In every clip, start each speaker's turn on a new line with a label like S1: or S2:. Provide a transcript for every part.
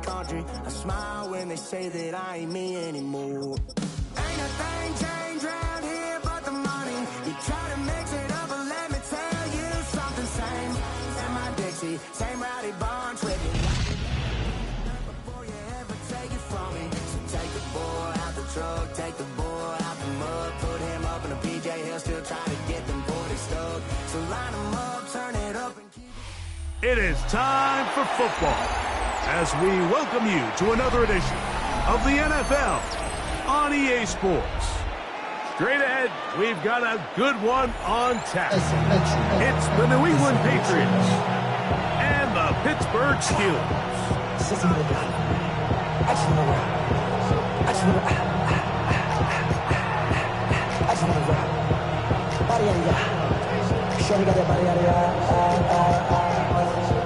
S1: country. I smile when they say that I ain't me anymore. Ain't a thing changed around here but the money. You try to mix it up, but let me tell you something. Same in my Dixie, same rowdy bunch with me. Before you ever take it from me, so take the boy out the truck, take the boy out the mud, put him up in a PJ, he'll still try to get them 40 stuck. So line him up, turn it up and keep it.
S2: It is time for football as we welcome you to another edition of the NFL on EA Sports. Straight ahead, we've got a good one on tap. It's the New England Patriots and the Pittsburgh Steelers.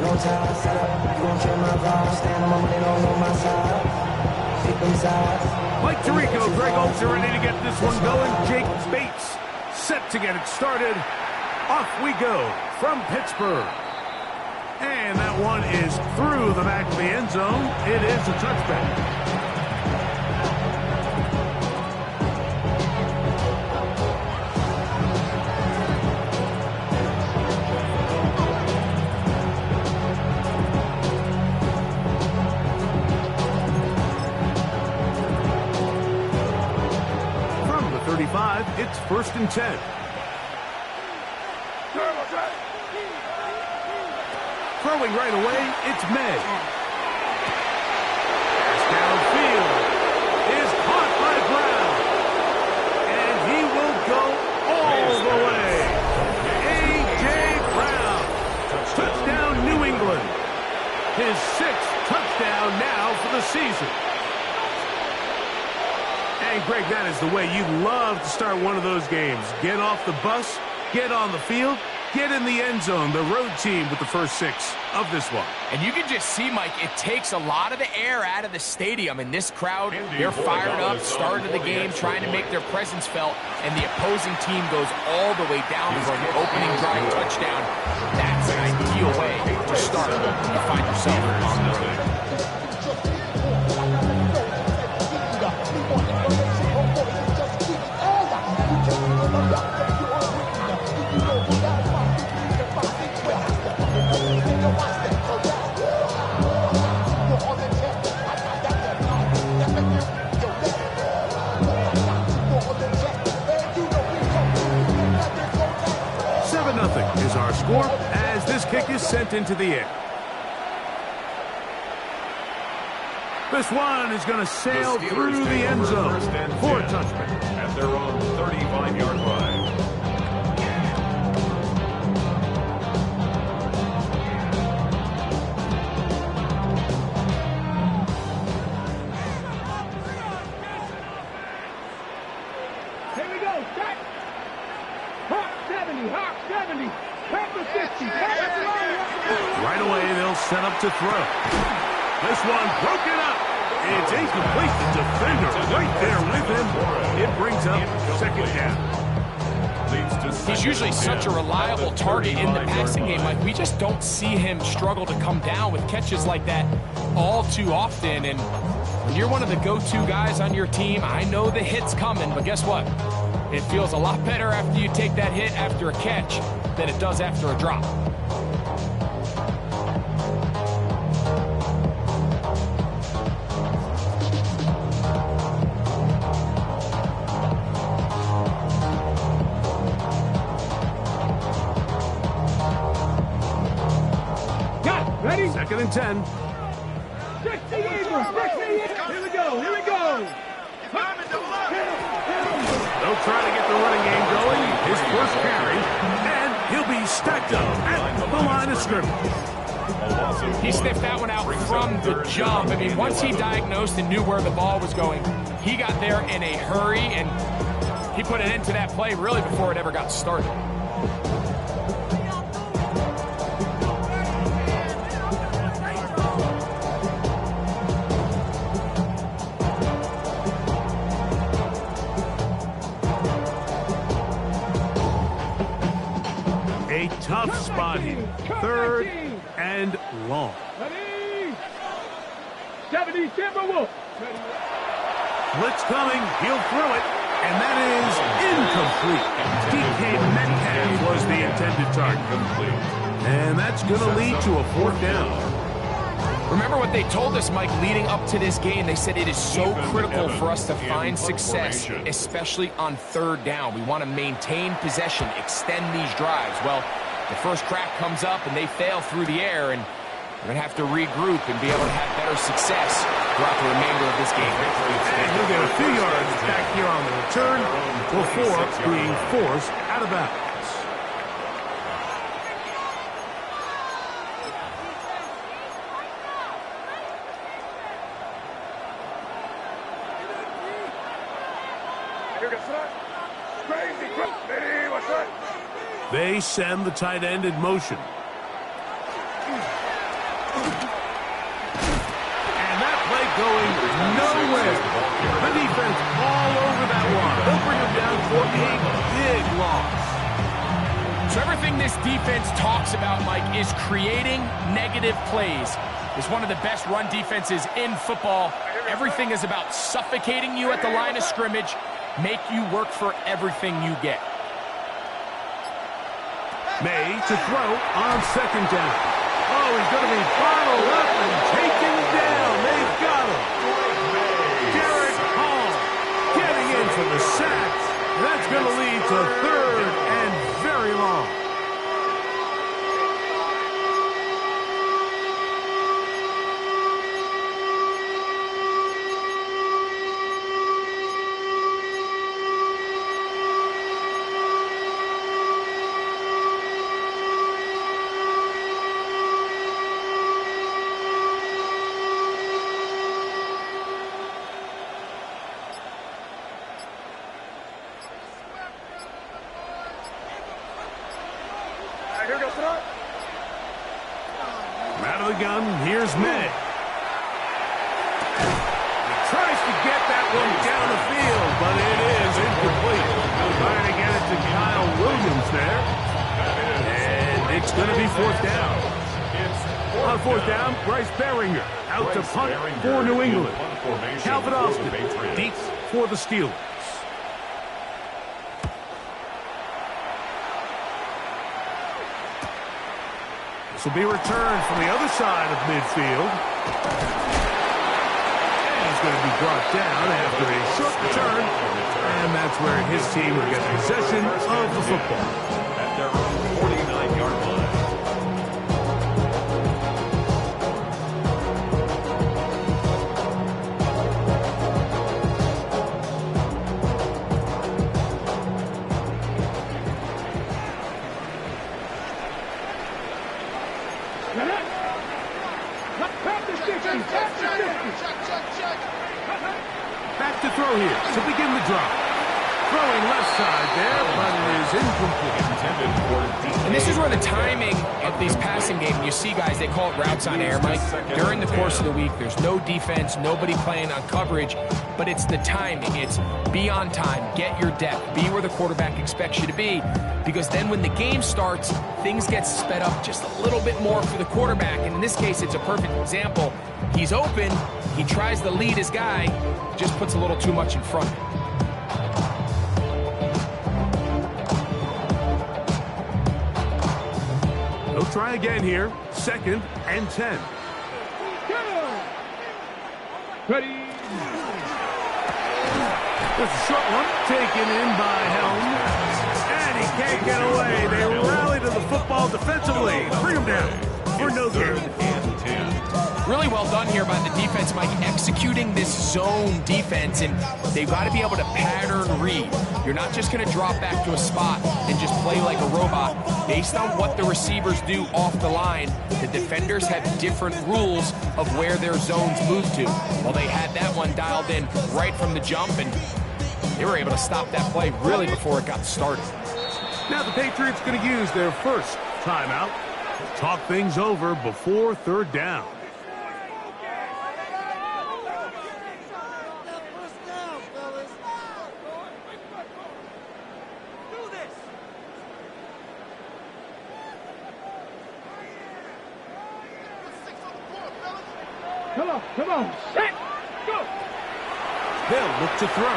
S1: No time set up, you gon' check my vibe. Stand on my money, don't on my side. Pick them sides.
S2: Mike Tirico, Greg Olds are ready to get this one going. Jake Bates set to get it started. Off we go from Pittsburgh. And that one is through the back of the end zone. It is a touchback. It's 1st and 10. Throwing right away, it's May. Downfield is caught by Brown. And he will go all the way. A.J. Brown. Touchdown, New England. His 6th touchdown now for the season. And, Greg, that is the way you love to start one of those games. Get off the bus, get on the field, get in the end zone. The road team with the first 6 of this one.
S3: And you can just see, Mike, it takes a lot of the air out of the stadium. And this crowd, they're fired up, start of the game, trying to make their presence felt. And the opposing team goes all the way down for an opening drive touchdown. That's an ideal way to start when you find yourself on the road.
S2: Is our score as this kick is sent into the air. This one is going to sail through the end zone for a touchback.
S4: At their own 35-yard line.
S5: Here we go, set. Hawk 70, Hawk 70, Pepper 60,
S2: right away, they'll set up to throw. This one broken up. It's incomplete. The defender right there with him. It brings up 2nd down.
S3: He's usually such a reliable target in the passing game. Like, we just don't see him struggle to come down with catches like that all too often. And when you're one of the go-to guys on your team, I know the hit's coming, but guess what? It feels a lot better after you take that hit after a catch than it does after a drop.
S5: Ready?
S2: 2nd and 10.
S5: 60 Eagles, 60 Eagles. Here we go, here we go.
S2: They'll try to get the running game going. His first carry, and he'll be stacked up at the line of scrimmage.
S3: He sniffed that one out from the jump. I mean, once he diagnosed and knew where the ball was going, he got there in a hurry, and he put it into that play really before it ever got started.
S2: A tough spot here. 3rd and long.
S5: 70, Timberwolves.
S2: Blitz coming. He'll throw it. And that is incomplete. DK Metcalf was the intended target. And that's going to lead to a 4th down.
S3: Remember what they told us, Mike, leading up to this game. They said it is so critical for us to find success, especially on 3rd down. We want to maintain possession, extend these drives. Well, the first crack comes up and they fail through the air, and we're going to have to regroup and be able to have better success throughout the remainder of this game.
S2: And he'll get a few yards back here on the return before being forced out of bounds. They send the tight end in motion. And that play going nowhere. The defense all over that one. They'll bring him down for a big loss.
S3: So everything this defense talks about, Mike, is creating negative plays. It's one of the best run defenses in football. Everything is about suffocating you at the line of scrimmage, make you work for everything you get.
S2: May to throw on 2nd down. Oh, he's going to be bottled up and taken down. They've got him. Derek Hall getting in for the sack. That's going to lead to 3rd and very long. Out of the gun, here's May. He tries to get that one down the field, but it is incomplete. Trying to get it to Kyle Williams there. And it's going to be 4th down. On 4th down, Bryce Beringer out to punt for New England. Calvin Austin deep for the Steelers. This will be returned from the other side of midfield. And he's going to be brought down after a short return. And that's where his team will get possession of the football.
S4: At their own 49-yard line.
S2: Back to throw here to begin the drive. Throwing left side there, but it is incomplete.
S3: And this is where the timing of these passing games, you see guys, they call it routes on air, Mike. During the course of the week, there's no defense, nobody playing on coverage, but it's the timing. It's be on time, get your depth, be where the quarterback expects you to be, because then when the game starts, things get sped up just a little bit more for the quarterback. And in this case, it's a perfect example. He's open, he tries to lead his guy, just puts a little too much in front.
S2: He'll try again here. 2nd and 10.
S5: Ready.
S2: There's a short one taken in by Helm. And he can't get away. They rally to the football defensively. Bring him down for no gain.
S3: Really well done here by the defense, Mike, executing this zone defense, and they've got to be able to pattern read. You're not just going to drop back to a spot and just play like a robot. Based on what the receivers do off the line, the defenders have different rules of where their zones move to. Well, they had that one dialed in right from the jump, and they were able to stop that play really before it got started.
S2: Now the Patriots going to use their first timeout to talk things over before 3rd down.
S5: Come on. Set. Go.
S2: They'll look to throw.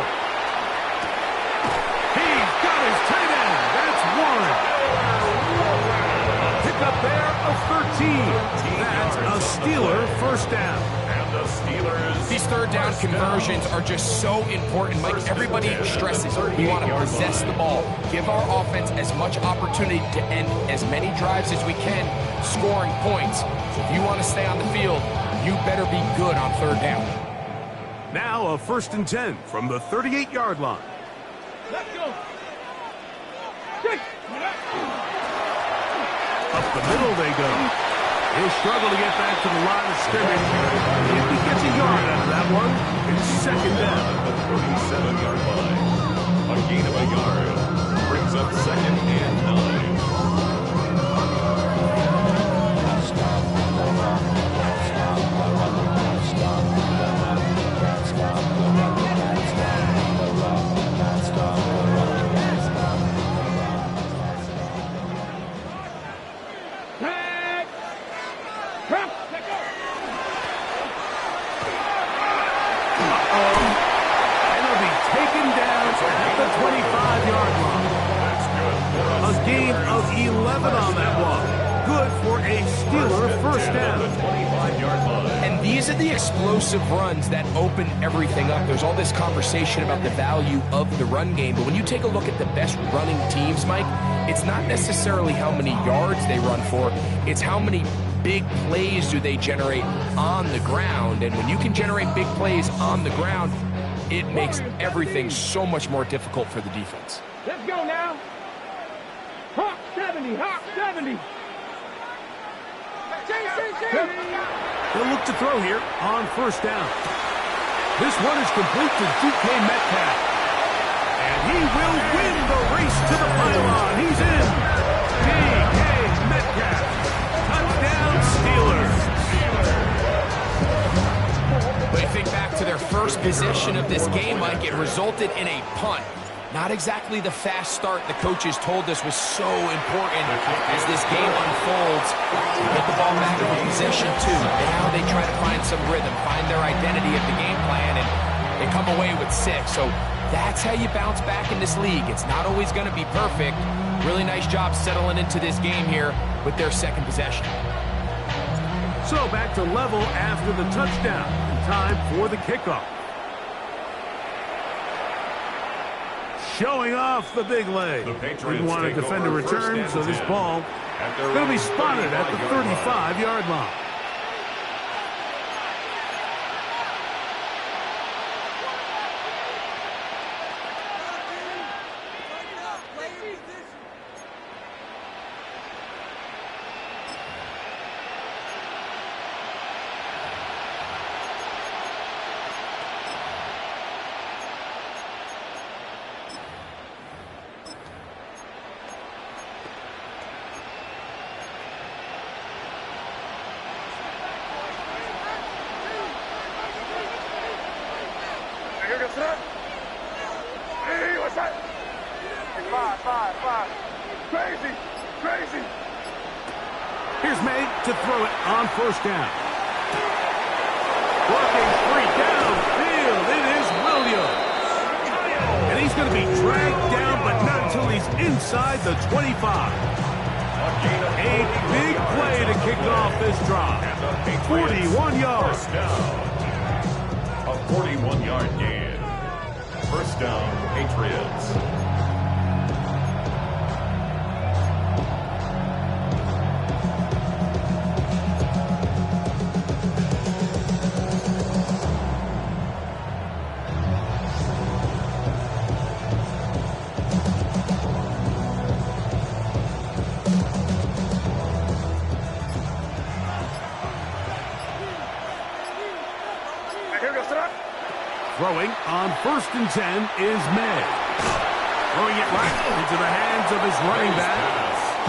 S2: He's got his tight end. That's one. Pick up there of 13. That's a Steeler first down.
S4: And the Steelers.
S3: These third down conversions are just so important, Mike. Everybody stresses we want to possess the ball, give our offense as much opportunity to end as many drives as we can, scoring points. So if you want to stay on the field, you better be good on third down.
S2: Now a 1st and 10 from the 38-yard line.
S5: Let's go.
S2: Up the middle they go. He'll struggle to get back to the line of scrimmage. If he gets a yard out of that one, it's 2nd down.
S4: The 37-yard line. A gain of a yard. Brings up 2nd and 9.
S2: And he'll be taken down at the 25-yard line. A gain of 11 on that one. Good for a Steeler first down.
S3: And these are the explosive runs that open everything up. There's all this conversation about the value of the run game, but when you take a look at the best running teams, Mike, it's not necessarily how many yards they run for, it's how many big plays do they generate on the ground. And when you can generate big plays on the ground, it makes everything so much more difficult for the defense.
S5: Let's go now. Hawk 70. Hawk 70.
S2: They'll look to throw here on 1st down. This one is complete to DK Metcalf. And he will win the race to the pylon. He's in. DK Metcalf. Touchdown Steelers.
S3: But you think back to their first possession of this game, Mike, it resulted in a punt. Not exactly the fast start the coaches told us was so important as this game unfolds. Get the ball back in possession too. Now they try to find some rhythm, find their identity of the game plan, and they come away with 6. So that's how you bounce back in this league. It's not always going to be perfect. Really nice job settling into this game here with their 2nd possession.
S2: So back to level after the touchdown. Time for the kickoff. Showing off the big leg. Didn't want to defend a return, so this ball going to be spotted at the 35-yard line.
S5: Crazy.
S2: Here's May to throw it on 1st down. Working free downfield. It is Williams. And he's going to be dragged down, but not until he's inside the 25. A big play to kick off this drive. 41 yards.
S4: A 41-yard gain. 1st down, Patriots.
S2: Throwing on 1st and 10 is May. Throwing it right into the hands of his running back.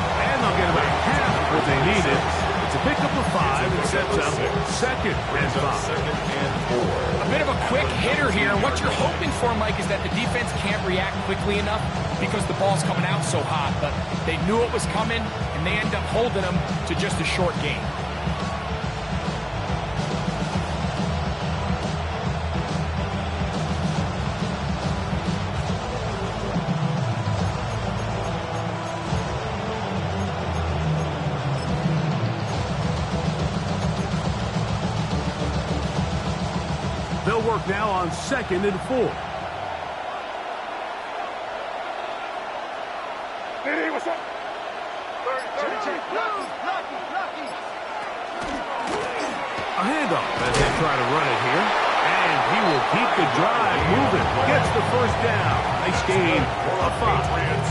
S2: And they'll get about half of what they needed. It's a pickup of 5 and sets up 2nd and 5.
S3: A bit of a quick hitter here. What you're hoping for, Mike, is that the defense can't react quickly enough because the ball's coming out so hot. But they knew it was coming, and they end up holding them to just a short gain.
S2: They'll work now on 2nd and 4.
S5: Hey, what's up?
S2: A handoff as they try to run it here. And he will keep the drive moving. Gets the first down. Nice gain of 5.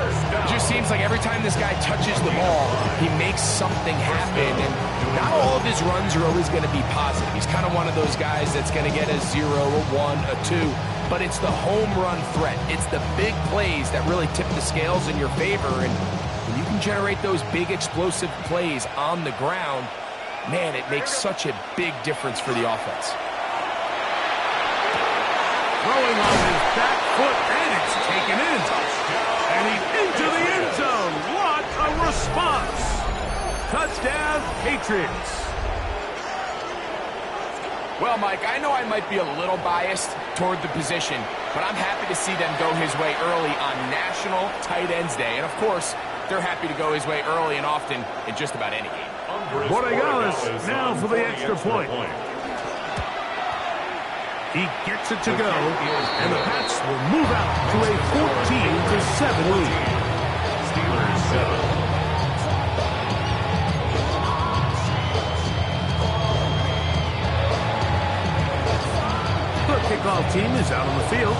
S3: It just seems like every time this guy touches the ball, he makes something happen. And not all of his runs are always going to be positive. He's kind of one of those guys that's going to get a 0, a 1, a 2. But it's the home run threat. It's the big plays that really tip the scales in your favor. And when you can generate those big explosive plays on the ground, man, it makes such a big difference for the offense.
S2: Throwing on his back foot, and it's taken in. And he's into the end zone. What a response. Touchdown, Patriots.
S3: Well, Mike, I know I might be a little biased toward the position, but I'm happy to see them go his way early on National Tight Ends Day. And, of course, they're happy to go his way early and often in just about any game.
S2: Borregales now for the extra point. He gets it to go, and the Pats will move out to a 14-7 lead.
S4: Steelers 7.
S2: The kickoff team is out on the field,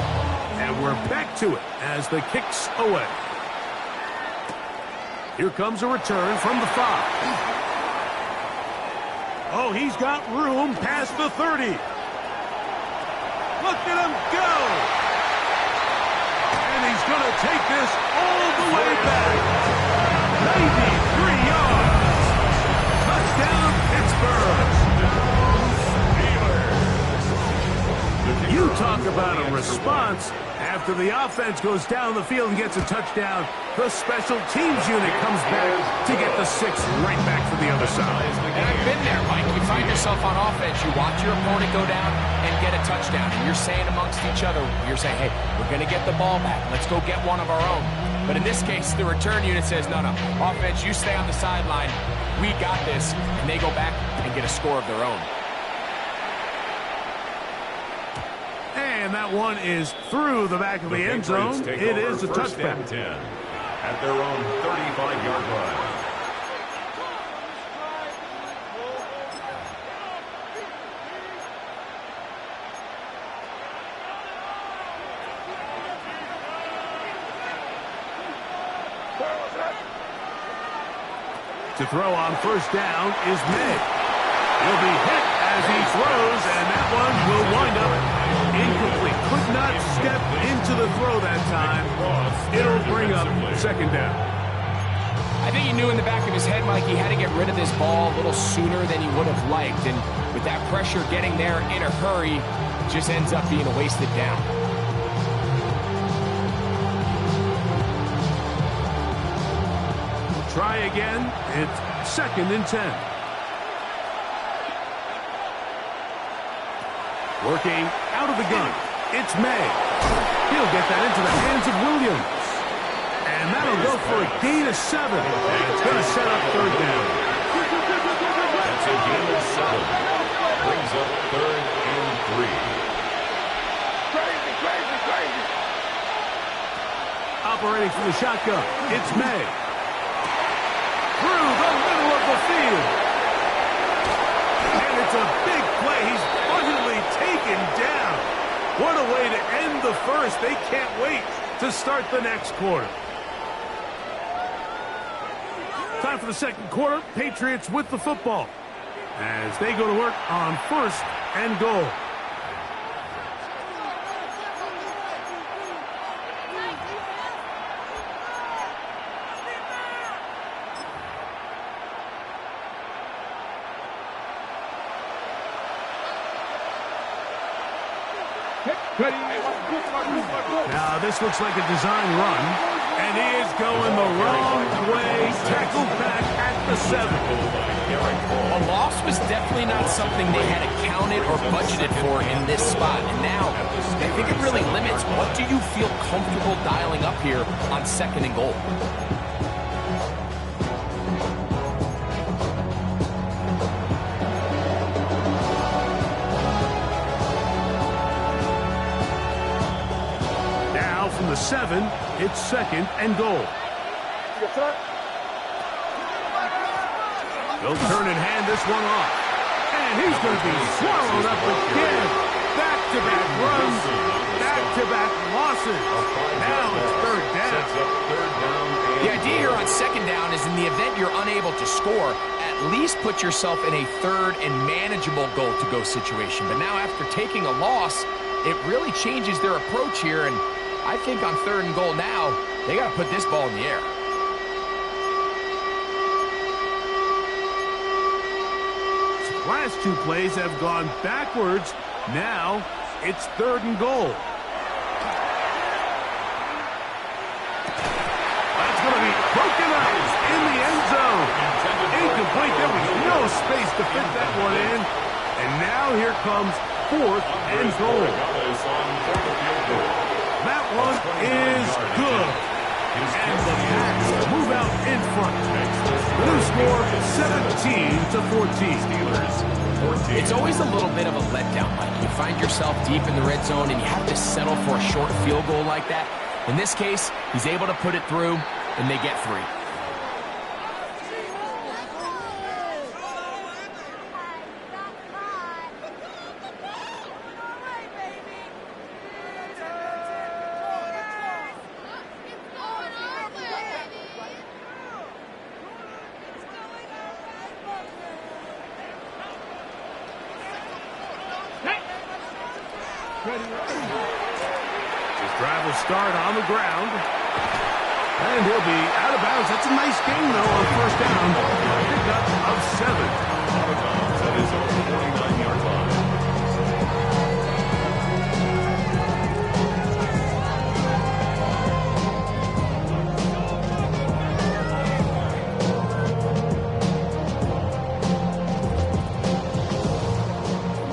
S2: and we're back to it as the kick's away. Here comes a return from the 5. Oh, he's got room past the 30. Look at him go! And he's going to take this all the way back. 93 yards. Touchdown, Pittsburgh. You talk about a response. After the offense goes down the field and gets a touchdown, the special teams unit comes back to get the 6 right back to the other side.
S3: And I've been there, Mike. You find yourself on offense, you watch your opponent go down and get a touchdown, and you're saying amongst each other, you're saying, hey, we're going to get the ball back. Let's go get one of our own. But in this case, the return unit says, no, offense, you stay on the sideline. We got this. And they go back and get a score of their own.
S2: And that one is through the back of the end zone. It is a touchdown.
S4: First and 10 at their own 35-yard line.
S2: To throw on first down is May. He'll be hit as he throws, and that one will wind up incomplete. Could not step into the throw that time. It'll bring up second down.
S3: I think he knew in the back of his head, Mike, he had to get rid of this ball a little sooner than he would have liked. And with that pressure getting there in a hurry, it just ends up being a wasted down.
S2: Try again. It's second and 10. Working out of the gun. It's May. He'll get that into the hands of Williams. And that'll go for a gain of 7. It's going to set up third down.
S4: That's a gain of 7. Brings up 3rd and 3.
S5: Crazy.
S2: Operating from the shotgun. It's May. Through the middle of the field. And it's a big play. He's finally taken down. What a way to end the first. They can't wait to start the next quarter. Time for the second quarter. Patriots with the football as they go to work on 1st and goal. Now this looks like a design run, and he is going the wrong way. Tackled back at the 7.
S3: A loss was definitely not something they had accounted or budgeted for in this spot. And now, I think it really limits what do you feel comfortable dialing up here on 2nd and goal.
S2: the 7. It's 2nd and goal. He'll turn and hand this one off. And he's going to be swallowed up again. Back-to-back runs, back-to-back losses. Now it's 3rd down.
S3: The idea here on 2nd down is in the event you're unable to score, at least put yourself in a 3rd and manageable goal-to-go situation. But now after taking a loss, it really changes their approach here. And I think on 3rd and goal now, they got to put this ball in the air.
S2: Last 2 plays have gone backwards. Now it's 3rd and goal. That's going to be broken up in the end zone. Incomplete. There was no space to fit that one in. And now here comes 4th and goal. That one is good. And the Pats move out in front. The new score, 17-14.
S3: It's always a little bit of a letdown, Mike. You find yourself deep in the red zone and you have to settle for a short field goal like that. In this case, he's able to put it through, and they get 3.
S2: His drive will start on the ground. And he'll be out of bounds. That's a nice gain, though, on 1st down. Pickup of 7.
S4: That is on the 49-yard line.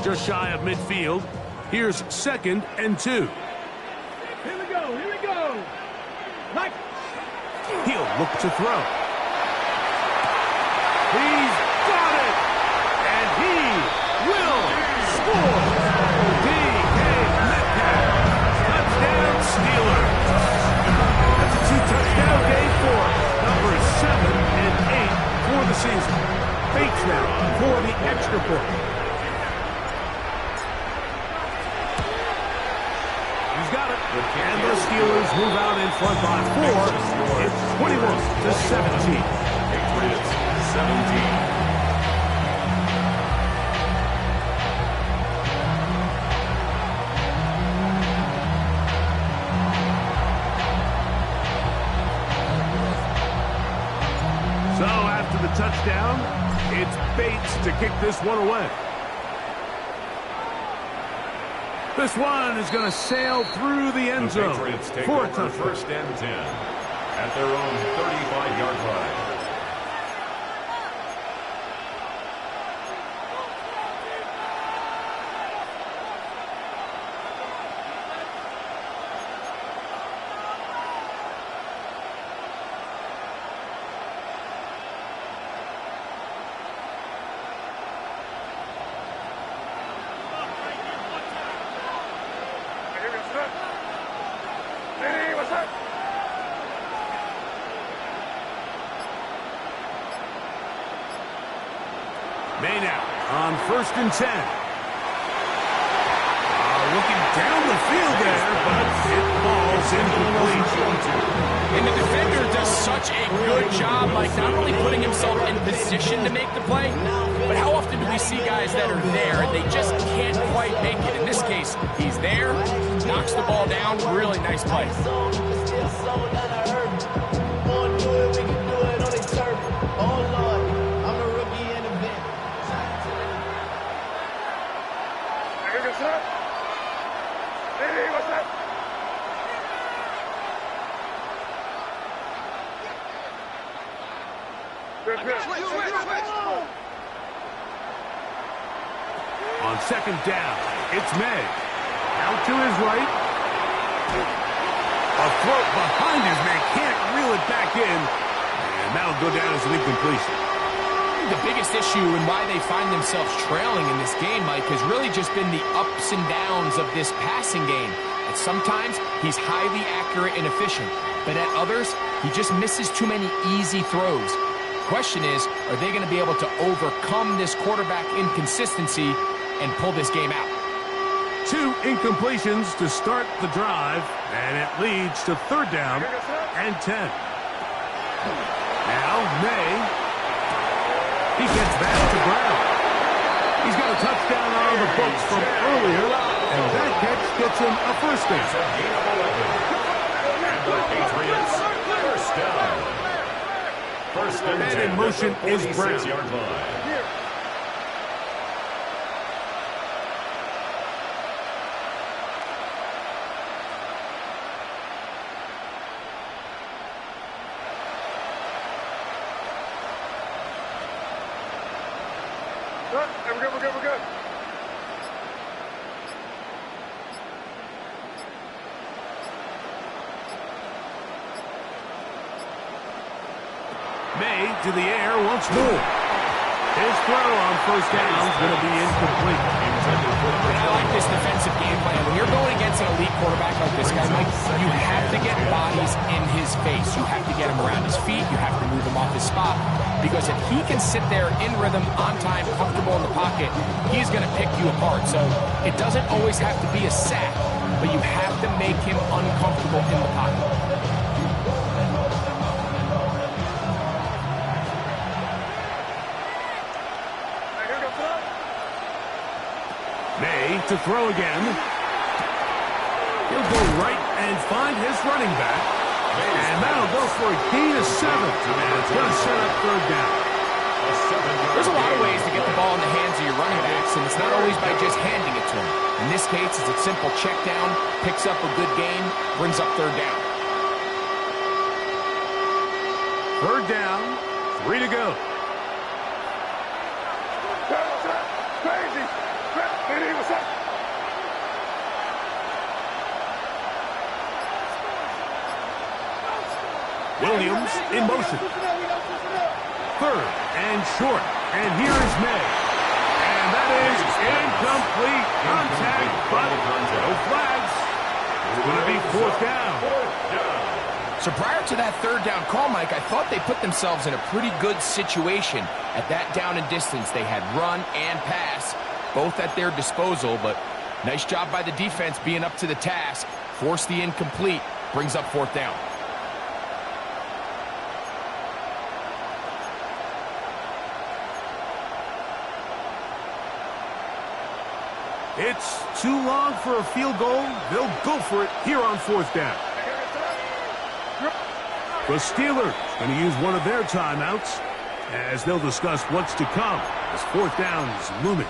S2: Just shy of midfield. Here's 2nd and 2.
S5: Here we go, Mike.
S2: He'll look to throw. He's got it! And he will score! DK Metcalf. Touchdown Steelers. That's a 2-touchdown game for numbers 7 and 8 for the season. Bates now for the extra point. Got it. And the Steelers move out in front by 4. It's 21-17.
S4: Patriots 17.
S2: So after the touchdown, it's Bates to kick this one away. This one is going to sail through the end zone.
S4: The Patriots take
S2: for a
S4: over
S2: touchdown.
S4: 1st and 10 at their own 35-yard line.
S2: May now on 1st and 10. Looking down the field there, but it falls incomplete.
S3: And the defender does such a good job, like not only putting himself in position to make the play, but how often do we see guys that are there and they just can't quite make it? In this case, he's there, knocks the ball down, really nice play.
S2: On 2nd down, it's May. Out to his right. A throw behind his man. Can't reel it back in. And that'll go down as an incompletion.
S3: The biggest issue and why they find themselves trailing in this game, Mike, has really just been the ups and downs of this passing game. And sometimes he's highly accurate and efficient, but at others, he just misses too many easy throws. The question is, are they going to be able to overcome this quarterback inconsistency and pull this game out?
S2: 2 incompletions to start the drive, and it leads to 3rd down and 10. Now, May. He gets that to Brown. He's got a touchdown on the books from earlier, and that catch gets him a first down.
S4: And the Patriots, first down. First and 10
S2: in motion is Brown.
S4: 46-yard line.
S5: We're good.
S2: May to the air once more. His throw on first down is going to be incomplete.
S3: And I like this defensive game plan. When you're going against an elite quarterback like this guy, Mike, you have to get bodies in his face. You have to get him around his feet. You have to move him off his spot. Because if he can sit there in rhythm, on time, comfortable in the pocket, he's going to pick you apart. So it doesn't always have to be a sack, but you have to make him uncomfortable in the pocket.
S2: May to throw again. He'll go right and find his running back. And that'll go for a gain of 7. And it's going to set up 3rd down.
S3: There's a lot of ways to get the ball in the hands of your running backs, and it's not always by just handing it to them. In this case, it's a simple check down, picks up a good gain, brings up 3rd down.
S2: 3rd down, 3 to go.
S5: Crazy. What's up?
S2: Williams in motion. 3rd and short. And here is May. And that is incomplete contact, but no flags. It's going to be 4th down.
S3: So prior to that 3rd down call, Mike, I thought they put themselves in a pretty good situation. At that down and distance, they had run and pass, both at their disposal, but nice job by the defense being up to the task. Force the incomplete, brings up 4th down.
S2: It's too long for a field goal. They'll go for it here on 4th down. The Steelers going to use one of their timeouts as they'll discuss what's to come as 4th down is looming.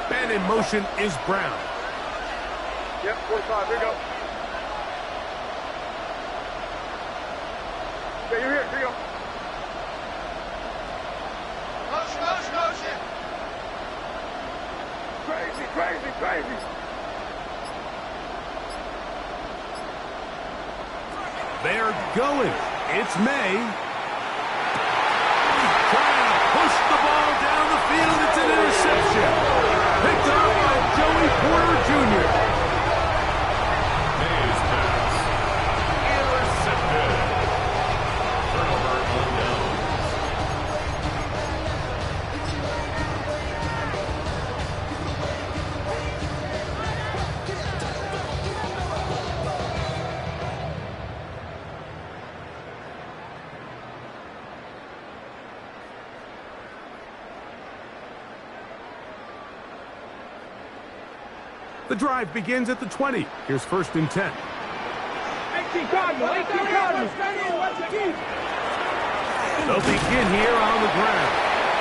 S2: Man in motion is Brown.
S5: Yep, 45. Here you go. Yeah, you're here. Here you go. Motion. Crazy.
S2: They're going. It's May. Trying to push the ball down the field. It's an interception. Picked up by Joey Porter Jr.
S4: May's pass. Intercepted. Turnover on downs.
S2: The drive begins at the 20. Here's 1st and 10.
S5: 18 Cardinals.
S2: They'll begin here on the ground.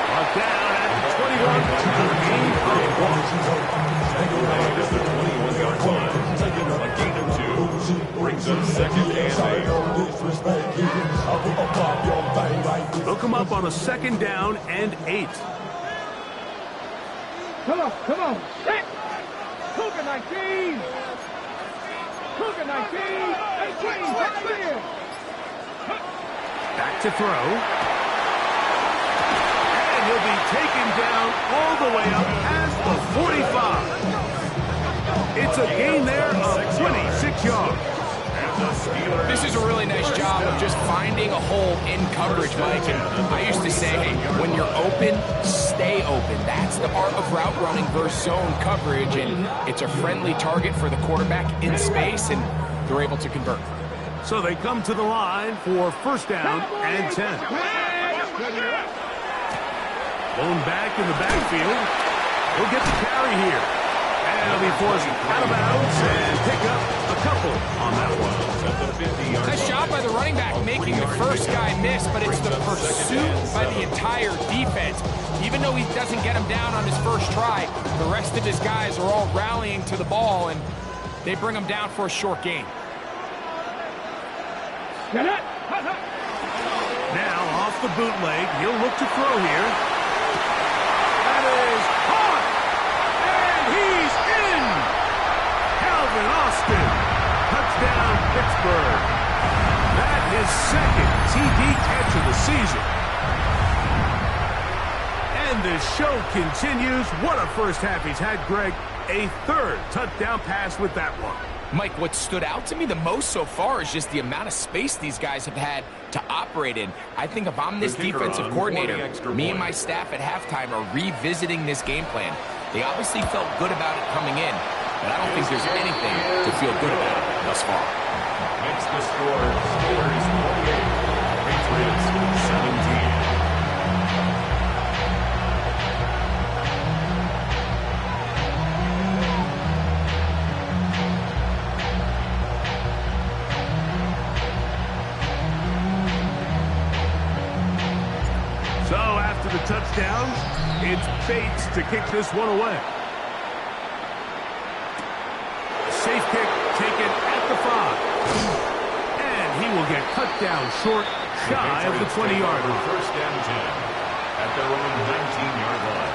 S2: Brought down at the 21. A gain of 1.
S4: At the 21-yard line. A gain of 2. Brings up second and 8.
S2: They'll come up on a second down and 8.
S5: Come on, come on. Set. Cougar 19. Cougar 19. 18. That's clear.
S2: Back to throw. And he'll be taken down all the way up past the 45. It's a gain there of 26 yards.
S3: This is a really nice job of just finding a hole in coverage, Mike. And I used to say, hey, when you're open, stay open. That's the art of route running versus zone coverage. And it's a friendly target for the quarterback in space, and they're able to convert.
S2: So they come to the line for first down and 10. Blown back in the backfield. He'll get the carry here. And he'll be forced out of bounds and pick up a couple on that one.
S3: Nice job by the running back making the first guy miss, but it's the pursuit by the entire defense. Even though he doesn't get him down on his first try, the rest of his guys are all rallying to the ball, and they bring him down for a short gain.
S2: Now off the bootleg, he'll look to throw here. That is caught! And he's in! Calvin Austin, touchdown Pittsburgh. That is second TD catch of the season. And the show continues. What a first half he's had, Greg. A third touchdown pass with that one.
S3: Mike, what stood out to me the most so far is just the amount of space these guys have had to operate in. I think if I'm this defensive coordinator, me and my staff at halftime are revisiting this game plan. They obviously felt good about it coming in, but I don't think there's anything to feel good about it thus far.
S4: Makes the score Steelers 28, Patriots 17.
S2: So after the touchdown, it's Bates to kick this one away. Safe kick taken at the 5. And he will get cut down short, shy of the 20-yard line.
S4: First and 10 at their own 19-yard line.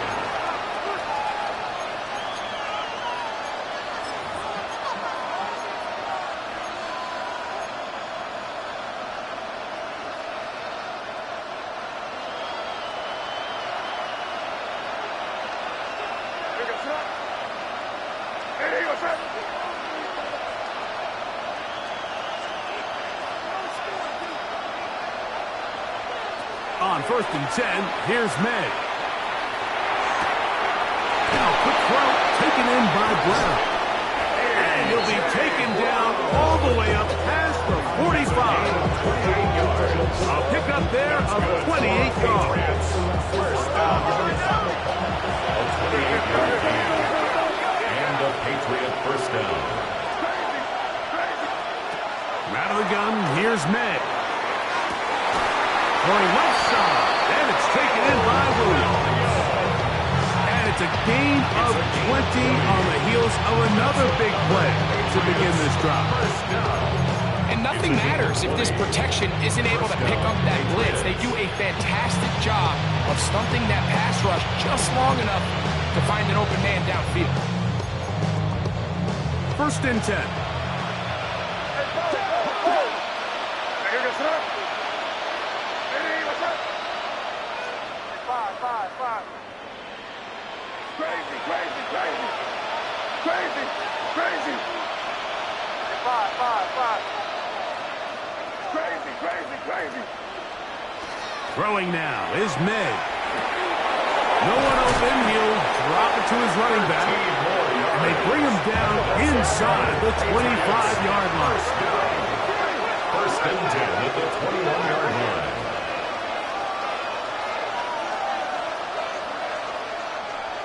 S2: On first and 10, here's May. Now, quick throw taken in by Brown. And he'll be taken down all the way up past the 45. A pickup there of 28 yards.
S4: And a Patriot first down.
S2: Out of the gun, here's May. Going left side, and it's taken in by Williams. And it's a gain of 20 on the heels of another big play to begin this drive.
S3: And nothing matters if this protection isn't able to pick up that blitz. They do a fantastic job of stunting that pass rush just long enough to find an open man downfield.
S2: First and 10. Throwing now is May. No one open. He'll drop it to his running back. And they bring him down inside the 25-yard line.
S4: First and 10 at the 21-yard line.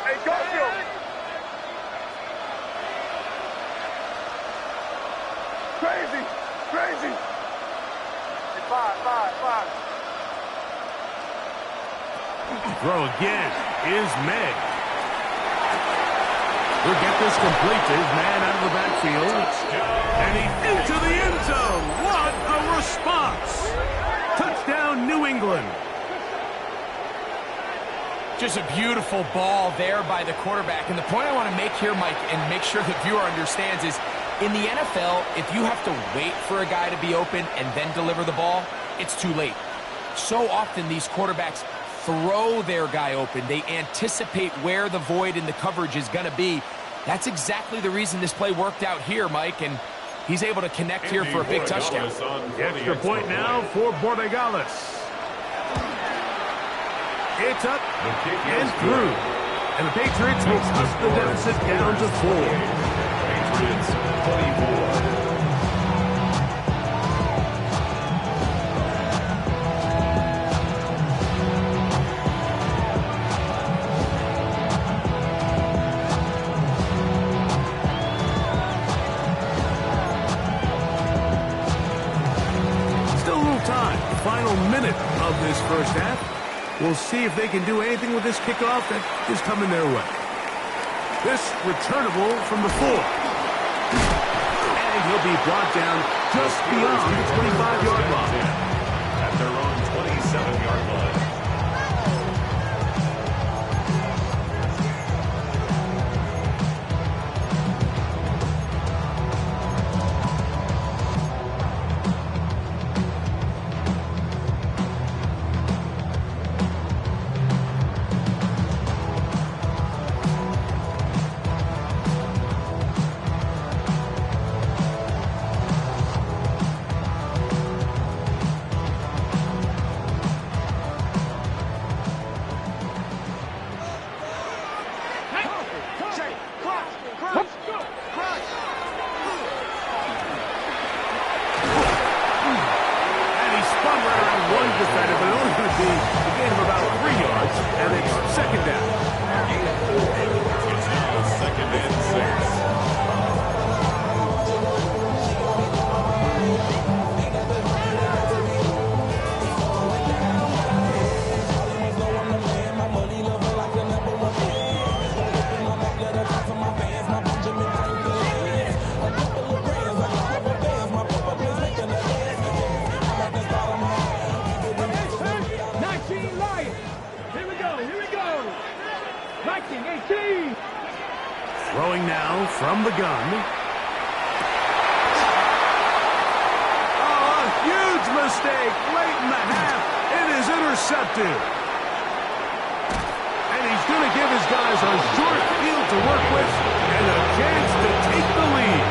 S5: Hey, Garfield. Crazy. Hey, five.
S2: Throw again is May. He'll get this complete to his man out of the backfield. And he's into the end zone. What a response. Touchdown, New England.
S3: Just a beautiful ball there by the quarterback. And the point I want to make here, Mike, and make sure the viewer understands is, in the NFL, if you have to wait for a guy to be open and then deliver the ball, it's too late. So often these quarterbacks throw their guy open. They anticipate where the void in the coverage is going to be. That's exactly the reason this play worked out here, Mike, and he's able to connect here for a big touchdown.
S2: Extra point now for Borregales. It's up and through. And the Patriots will cut the deficit down to 4.
S4: Patriots 24.
S2: Still a little time. Final minute of this first half. We'll see if they can do anything with this kickoff that is coming their way. This returnable from the 4. And he'll be brought down just beyond the 25-yard line.
S4: At their own 27-yard line.
S2: Throwing now from the gun. Oh, a huge mistake late in the half. It is intercepted. And he's going to give his guys a short field to work with and a chance to take the lead.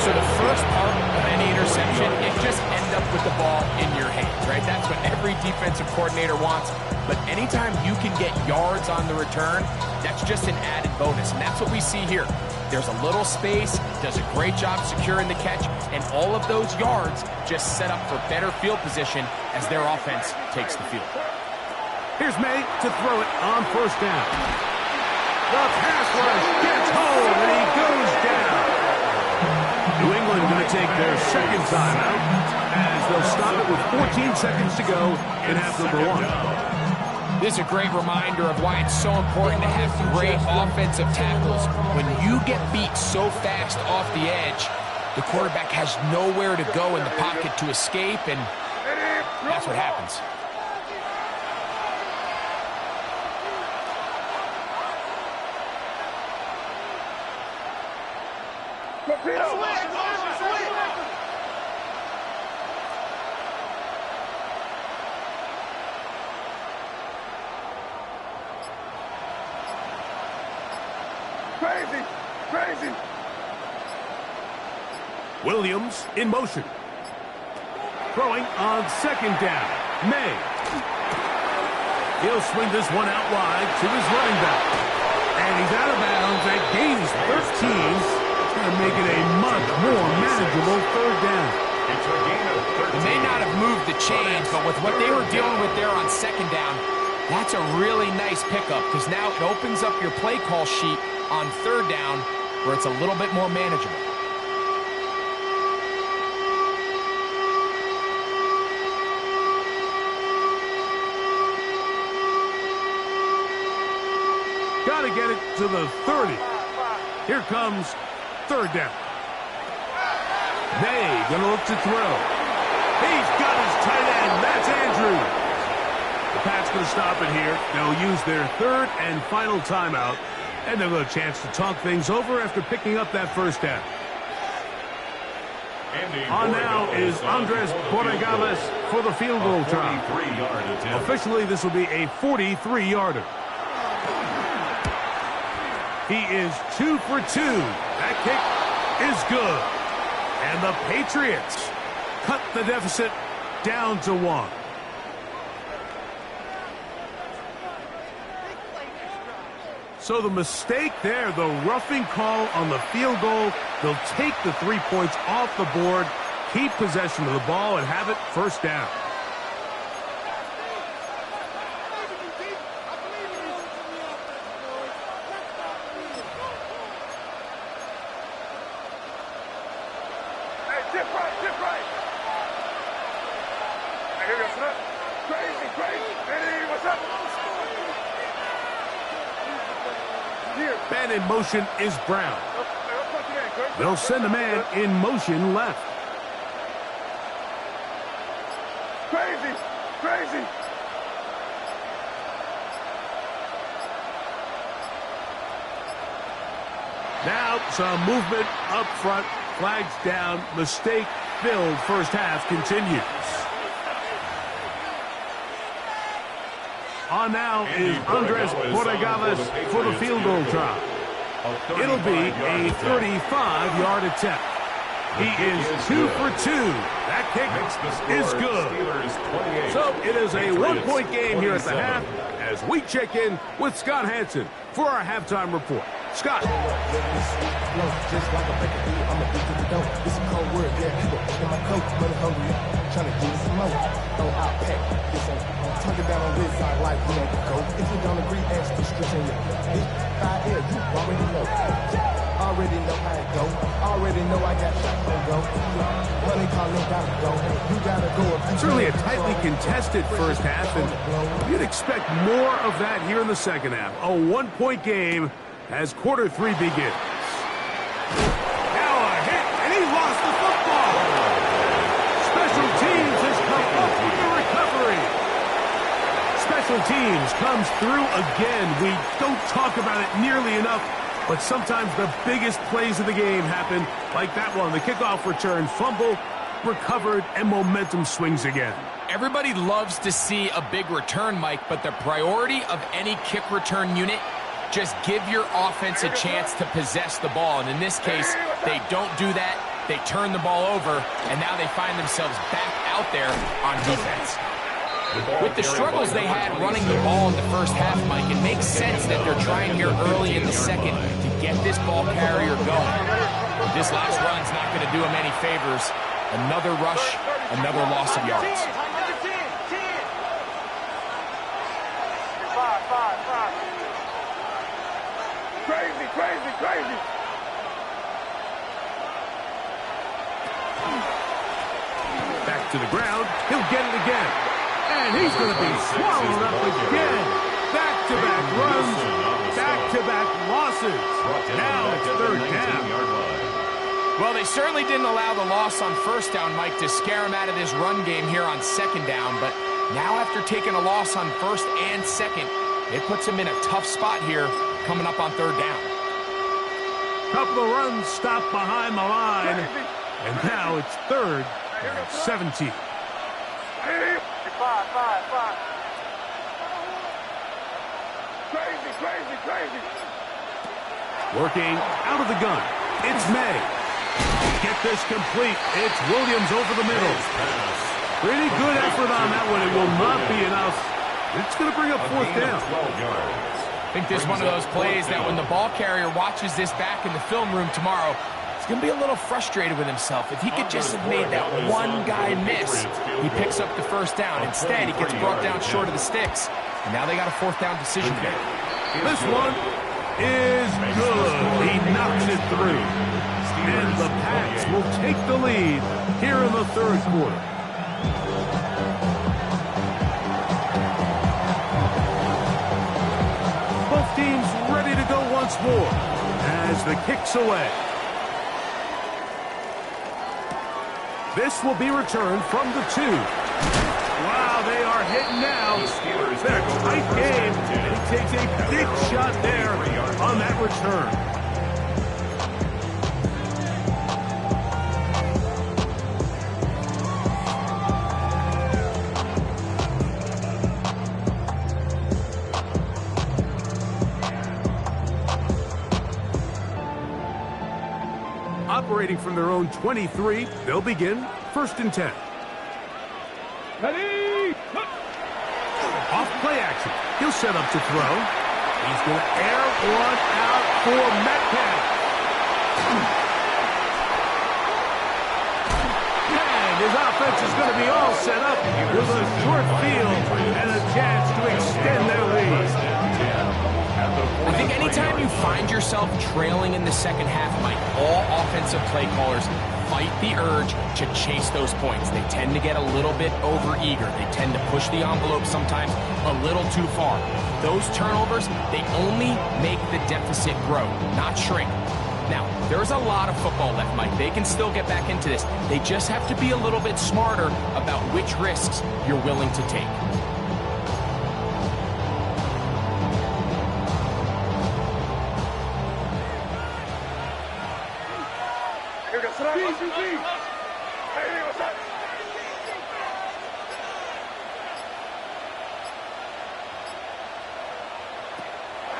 S3: So the first part of any interception, it just ends up with the ball in your hands, right? That's what every defensive coordinator wants. But anytime you can get yards on the return, that's just an added bonus. And that's what we see here. There's a little space, does a great job securing the catch, and all of those yards just set up for better field position as their offense takes the field.
S2: Here's May to throw it on first down. The pass rush gets home, and he goes down. New England going to take their second timeout as they'll stop it with 14 seconds to go in half number 1.
S3: This is a great reminder of why it's so important to have great offensive tackles. When you get beat so fast off the edge, the quarterback has nowhere to go in the pocket to escape, and that's what happens.
S5: Crazy.
S2: Williams in motion. Throwing on second down. May. He'll swing this one out wide to his running back. And he's out of bounds at gains 13. Trying to make it a much more manageable third down.
S4: It's a gain of 13.
S3: They may not have moved the chains, but with what they were dealing with there on second down, that's a really nice pickup because now it opens up your play call sheet on third down where it's a little bit more manageable.
S2: got to get it to the 30. Here comes third down. May going to look to throw. He's got his tight end. That's Andrew. The Pats going to stop it here. They'll use their third and final timeout, and they'll get a chance to talk things over after picking up that first down. On now is Andres Borregales for the field goal try. Officially, this will be a 43-yarder. He is 2 for 2. That kick is good. And the Patriots cut the deficit down to 1. So the mistake there, the roughing call on the field goal, they'll take the 3 points off the board, keep possession of the ball, and have it first down.
S5: Dip right. Hey, here we go, son. Crazy. Hey, what's up? Here.
S2: Man in motion is Brown. They'll send a man in motion left.
S5: Crazy.
S2: Now some movement up front. Flags down. Mistake filled. First half continues. On now is Andres Borregales for the field goal try. It'll be a 35-yard attempt. He is 2 for 2. That kick is good. So it is a one-point game here at the half as we check in with Scott Hansen for our halftime report. Scott.
S6: Just like a baker, I'm a beat to the dough. It's a cold word, yeah, people in my coat, money hungry, trying to get some more. Throw out pack, this on, tuck it down on this side like we ain't go. If you don't agree, ask the streets in your bitch. You already know. Already know how it go. Already know I got shots on go. Money calling, gotta go. You gotta go.
S2: Certainly a tightly contested first half, and you'd expect more of that here in the second half. A one-point game as quarter 3 begins. Now a hit, and he lost the football. Special teams has come up with the recovery. Special teams comes through again. We don't talk about it nearly enough, but sometimes the biggest plays of the game happen like that one. The kickoff return, fumble, recovered, and momentum swings again.
S3: Everybody loves to see a big return, Mike, but the priority of any kick return unit, just give your offense a chance to possess the ball. And in this case, they don't do that. They turn the ball over, and now they find themselves back out there on defense. With the struggles they had running the ball in the first half, Mike, it makes sense that they're trying here early in the second to get this ball carrier going. This last run's not going to do him any favors. Another rush, another loss of yards.
S5: Crazy.
S2: Back to the ground. He'll get it again. And he's going to be swallowed up again. Back-to-back runs. Back-to-back losses. Now it's third down.
S3: Well, they certainly didn't allow the loss on first down, Mike, to scare him out of this run game here on second down. But now after taking a loss on first and second, it puts him in a tough spot here coming up on third down.
S2: Couple of runs stopped behind the line. And now it's third and 17.
S5: Five. Crazy.
S2: Working out of the gun. It's May. Get this complete. It's Williams over the middle. Pretty good effort on that one. It will not be enough. It's going to bring up fourth down.
S3: I think this is one of those plays that when the ball carrier watches this back in the film room tomorrow, he's going to be a little frustrated with himself. If he could just have made that one guy miss, he picks up the first down. Instead, he gets brought down short of the sticks. And now they got a fourth down decision to make.
S2: This one is good. He knocks it through. And the Pats will take the lead here in the third quarter. Both teams ready once more as the kick's away. This will be returned from the 2. Wow, they are hitting now. They're a tight game. And he takes a big shot there on that return. Operating from their own 23, they'll begin 1st and 10.
S5: Ready?
S2: Off play action. He'll set up to throw. He's going to air one out for Metcalf. And his offense is going to be all set up with a short field and a chance to extend their lead.
S3: I think anytime you find yourself trailing in the second half, Mike, all offensive play callers fight the urge to chase those points. They tend to get a little bit overeager. They tend to push the envelope sometimes a little too far. Those turnovers, they only make the deficit grow, not shrink. Now, there's a lot of football left, Mike. They can still get back into this. They just have to be a little bit smarter about which risks you're willing to take.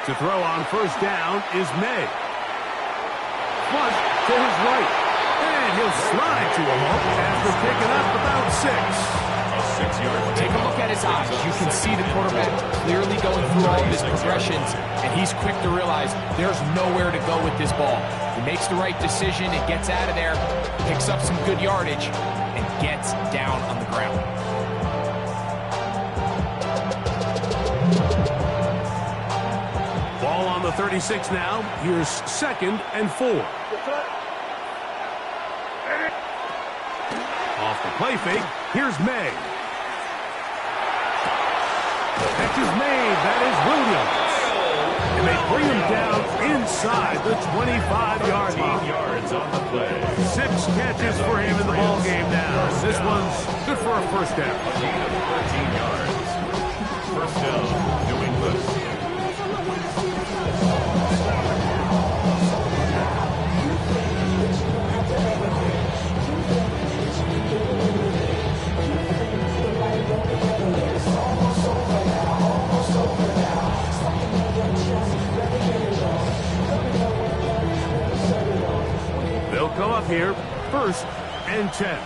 S2: To throw on 1st down is May. Flush to his right. And he'll slide to a hook after picking up about 6.
S4: A 6-yard.
S3: Take a look at his eyes. You can see the quarterback clearly going through all of his progressions, and he's quick to realize there's nowhere to go with this ball. He makes the right decision, it gets out of there, picks up some good yardage, and gets down on the ground.
S2: Ball on the 36 now. Here's 2nd and 4. Off the play fake, here's May. The catch is made. That is Williams. And they bring him down inside the 25-yard line.
S4: Yards on the play.
S2: 6 catches for him in the ball game now. This one's good for a 1st down.
S4: A gain of 13 yards. 1st down, New England.
S2: They'll come up here 1st and 10.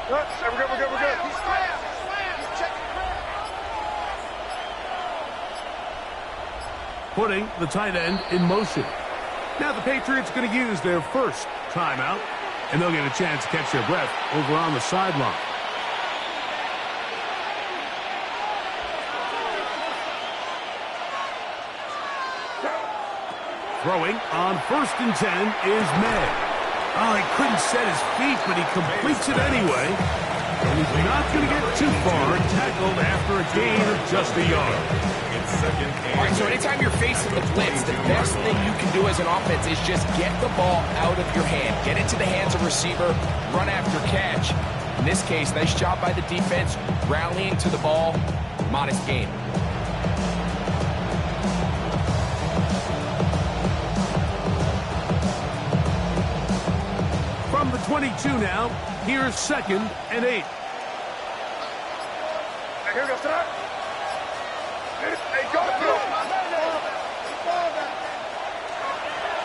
S5: We're good.
S2: Putting the tight end in motion. Now the Patriots going to use their 1st timeout, and they'll get a chance to catch their breath over on the sideline. Throwing on 1st and 10 is May. Oh, he couldn't set his feet, but he completes it anyway. And he's not going to get too far, tackled after a gain of just a yard.
S3: All right, so anytime you're facing the blitz, the best thing you can do as an offense is just get the ball out of your hand. Get into the hands of receiver, run after catch. In this case, nice job by the defense, rallying to the ball, modest gain.
S2: From the 22 now, here's 2nd and 8.
S5: Here goes that. Hey, go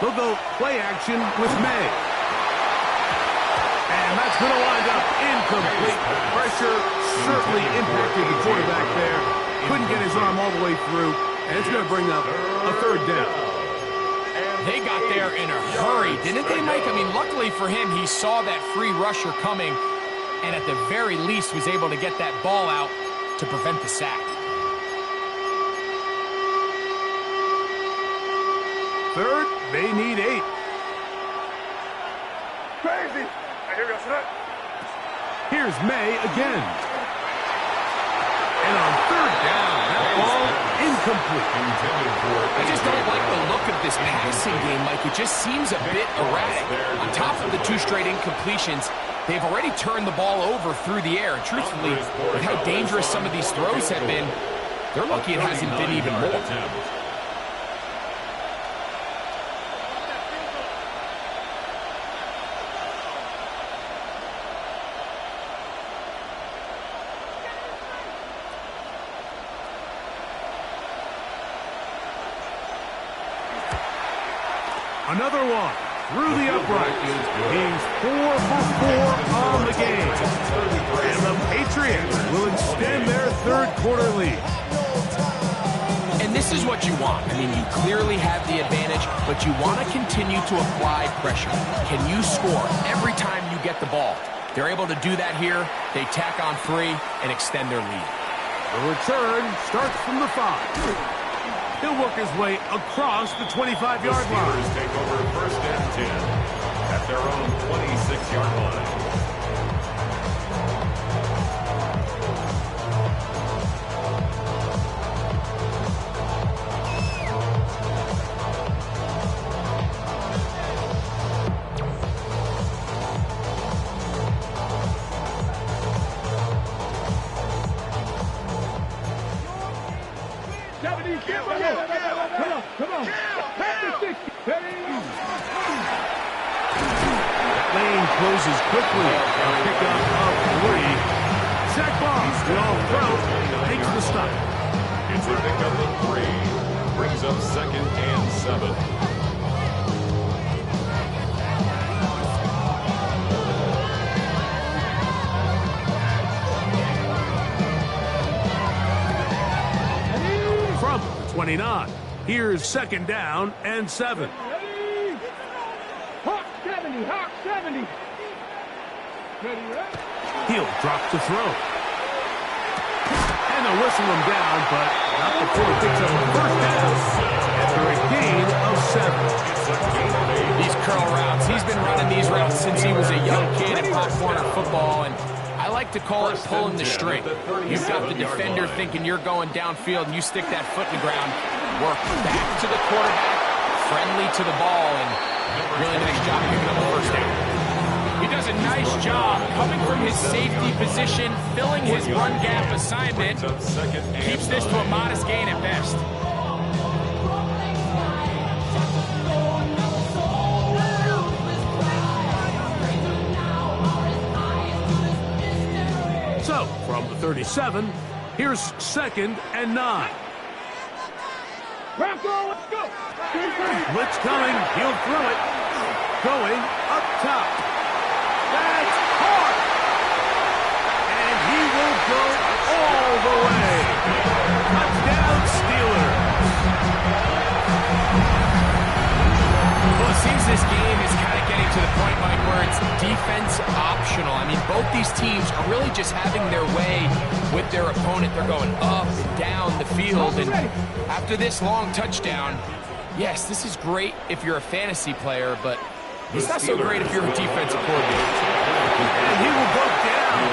S2: They'll go play action with May. And that's going to wind up incomplete. Pressure certainly impacted the quarterback there. Couldn't get his arm all the way through. And it's going to bring up a 3rd down.
S3: They got there in a hurry, didn't they, Mike? I mean, luckily for him, he saw that free rusher coming and at the very least was able to get that ball out to prevent the sack.
S2: 3rd, they need 8.
S5: crazy. Here goes that.
S2: Here's May again. And on third down, that ball incomplete.
S3: I just don't like the look of this passing game, Mike. It just seems a bit erratic. On top of the 2 straight incompletions, they've already turned the ball over through the air. And truthfully, with how dangerous some of these throws have been, they're lucky it hasn't been even more.
S2: Another one through the upright. He's 4 for 4 on the game. And the Patriots will extend their third quarter lead.
S3: And this is what you want. I mean, you clearly have the advantage, but you want to continue to apply pressure. Can you score every time you get the ball? They're able to do that here. They tack on 3 and extend their lead.
S2: The return starts from the 5. He'll work his way across the 25-yard line.
S4: Steelers take over first and 10 at their own 26-yard line.
S5: Come on.
S2: Lane closes quickly. A pickup of 3. Zach Boss, the all-pro, makes the stop.
S4: It's a pickup of 3. Brings up second and 7.
S2: From 29. Here's second down and 7.
S5: Hawk 70, Hawk 70.
S2: He'll drop to throw. And they'll whistle him down, but not before he picks up a first down after a gain of 7.
S3: These curl routes, he's been running these routes since he was a young kid in Pop Warner football, and I like to call it pulling the string. You've got the defender thinking you're going downfield, and you stick that foot in the ground, work back to the quarterback, friendly to the ball, and really nice job picking up the first down. He does a nice job coming from his safety position, filling his run gap assignment, keeps this to a modest gain at best.
S2: So, from the 37, here's second and 9.
S5: Bronco, let's go.
S2: Blitz coming, he'll throw it. Going up top. That's hard. And he will go all the way. Touchdown, Steelers.
S3: Well, it seems this game is kind of getting to the point, Mike, where it's defense optional. I mean, both these teams are really just having their way with their opponent. They're going up and down the field, and after this long touchdown, yes, this is great if you're a fantasy player, but it's not so great if you're a defensive coordinator.
S2: And he will go down.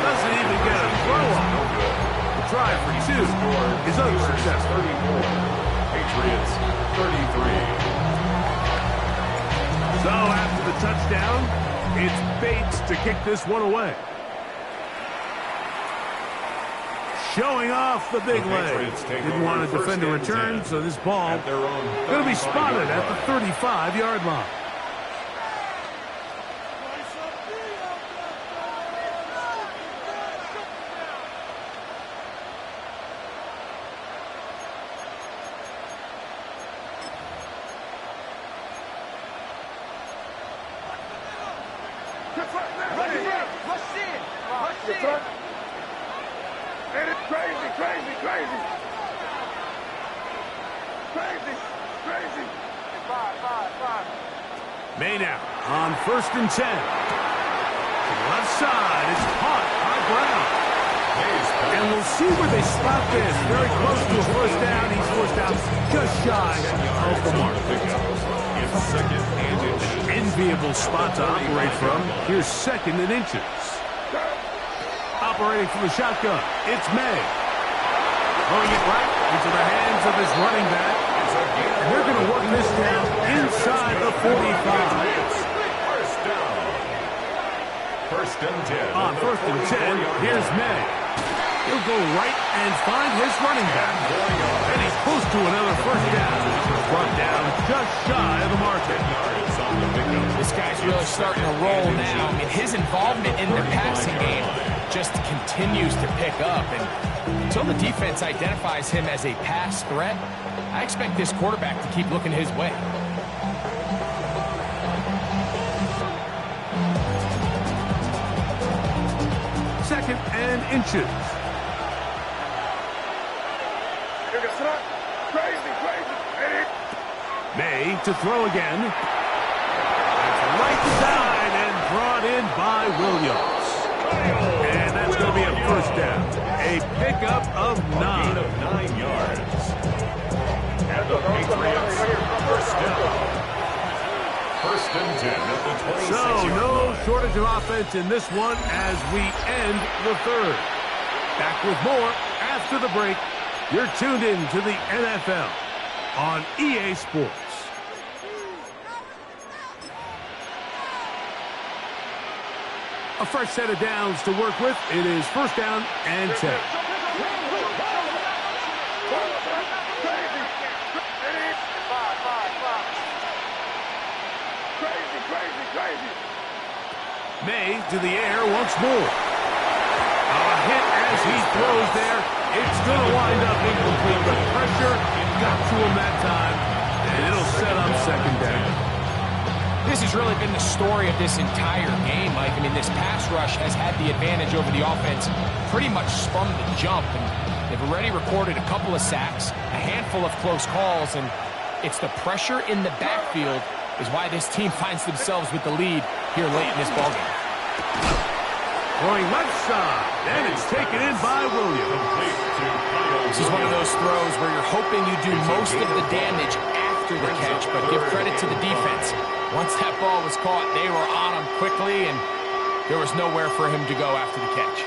S2: Doesn't even get a throw on. The try for 2 is unsuccessful.
S4: Patriots 33.
S2: So after the touchdown, it's Bates to kick this one away. Showing off the big leg. Didn't want to defend a return, so this ball going to be spotted at the 35-yard line. May now on 1st and 10. Left side is caught by Brown. And we'll see where they spot this. Very close to a first down. He's forced out just shy of the mark.
S4: It's second and inches.
S2: Enviable spot to operate from. Here's second and inches. A operating from the shotgun. It's May. Throwing it right into the hands of his running back. And they're going to work this down inside the 45.
S4: First and 10.
S2: On first and 10, here's May. He'll go right and find his running back. And he's close to another first down. Brought down just shy of the market.
S3: This guy's really starting to roll now. I mean, his involvement in the passing game just continues to pick up. And until the defense identifies him as a pass threat, I expect this quarterback to keep looking his way.
S2: Second and inches. May to throw again. That's right side and brought in by Williams. And that's going to be a first down. A pickup of 9.
S4: Gain of 9 yards. And the Patriots first down. First and 10 at the 26-yard
S2: So no
S4: line.
S2: shortage of offense in this one as we end the third. Back with more after the break. You're tuned in to the NFL on EA Sports. A fresh set of downs to work with. It is first down and 10. May to the air once more. A hit as he throws there. It's going to wind up incomplete, but pressure got to him that time, and it'll set up second down.
S3: This has really been the story of this entire game, Mike. I mean, this pass rush has had the advantage over the offense pretty much from the jump. And they've already recorded a couple of sacks, a handful of close calls, and it's the pressure in the backfield is why this team finds themselves with the lead here late in this ballgame.
S2: Throwing left side, and it's taken in by Williams.
S3: This is one of those throws where you're hoping you do most of the damage after the catch, but give credit to the defense. Once that ball was caught, they were on him quickly, and there was nowhere for him to go after the catch.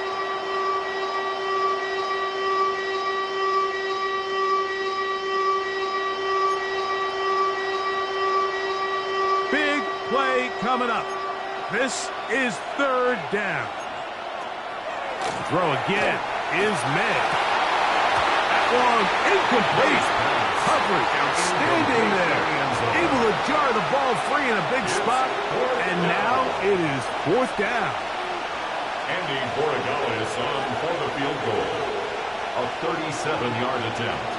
S2: Big play coming up. This is third down. Throw again is May. That one incomplete. Coverage outstanding there. Able to jar the ball free in a big spot. And now it is fourth down.
S4: Andy Borregales on for the field goal. A 37-yard attempt.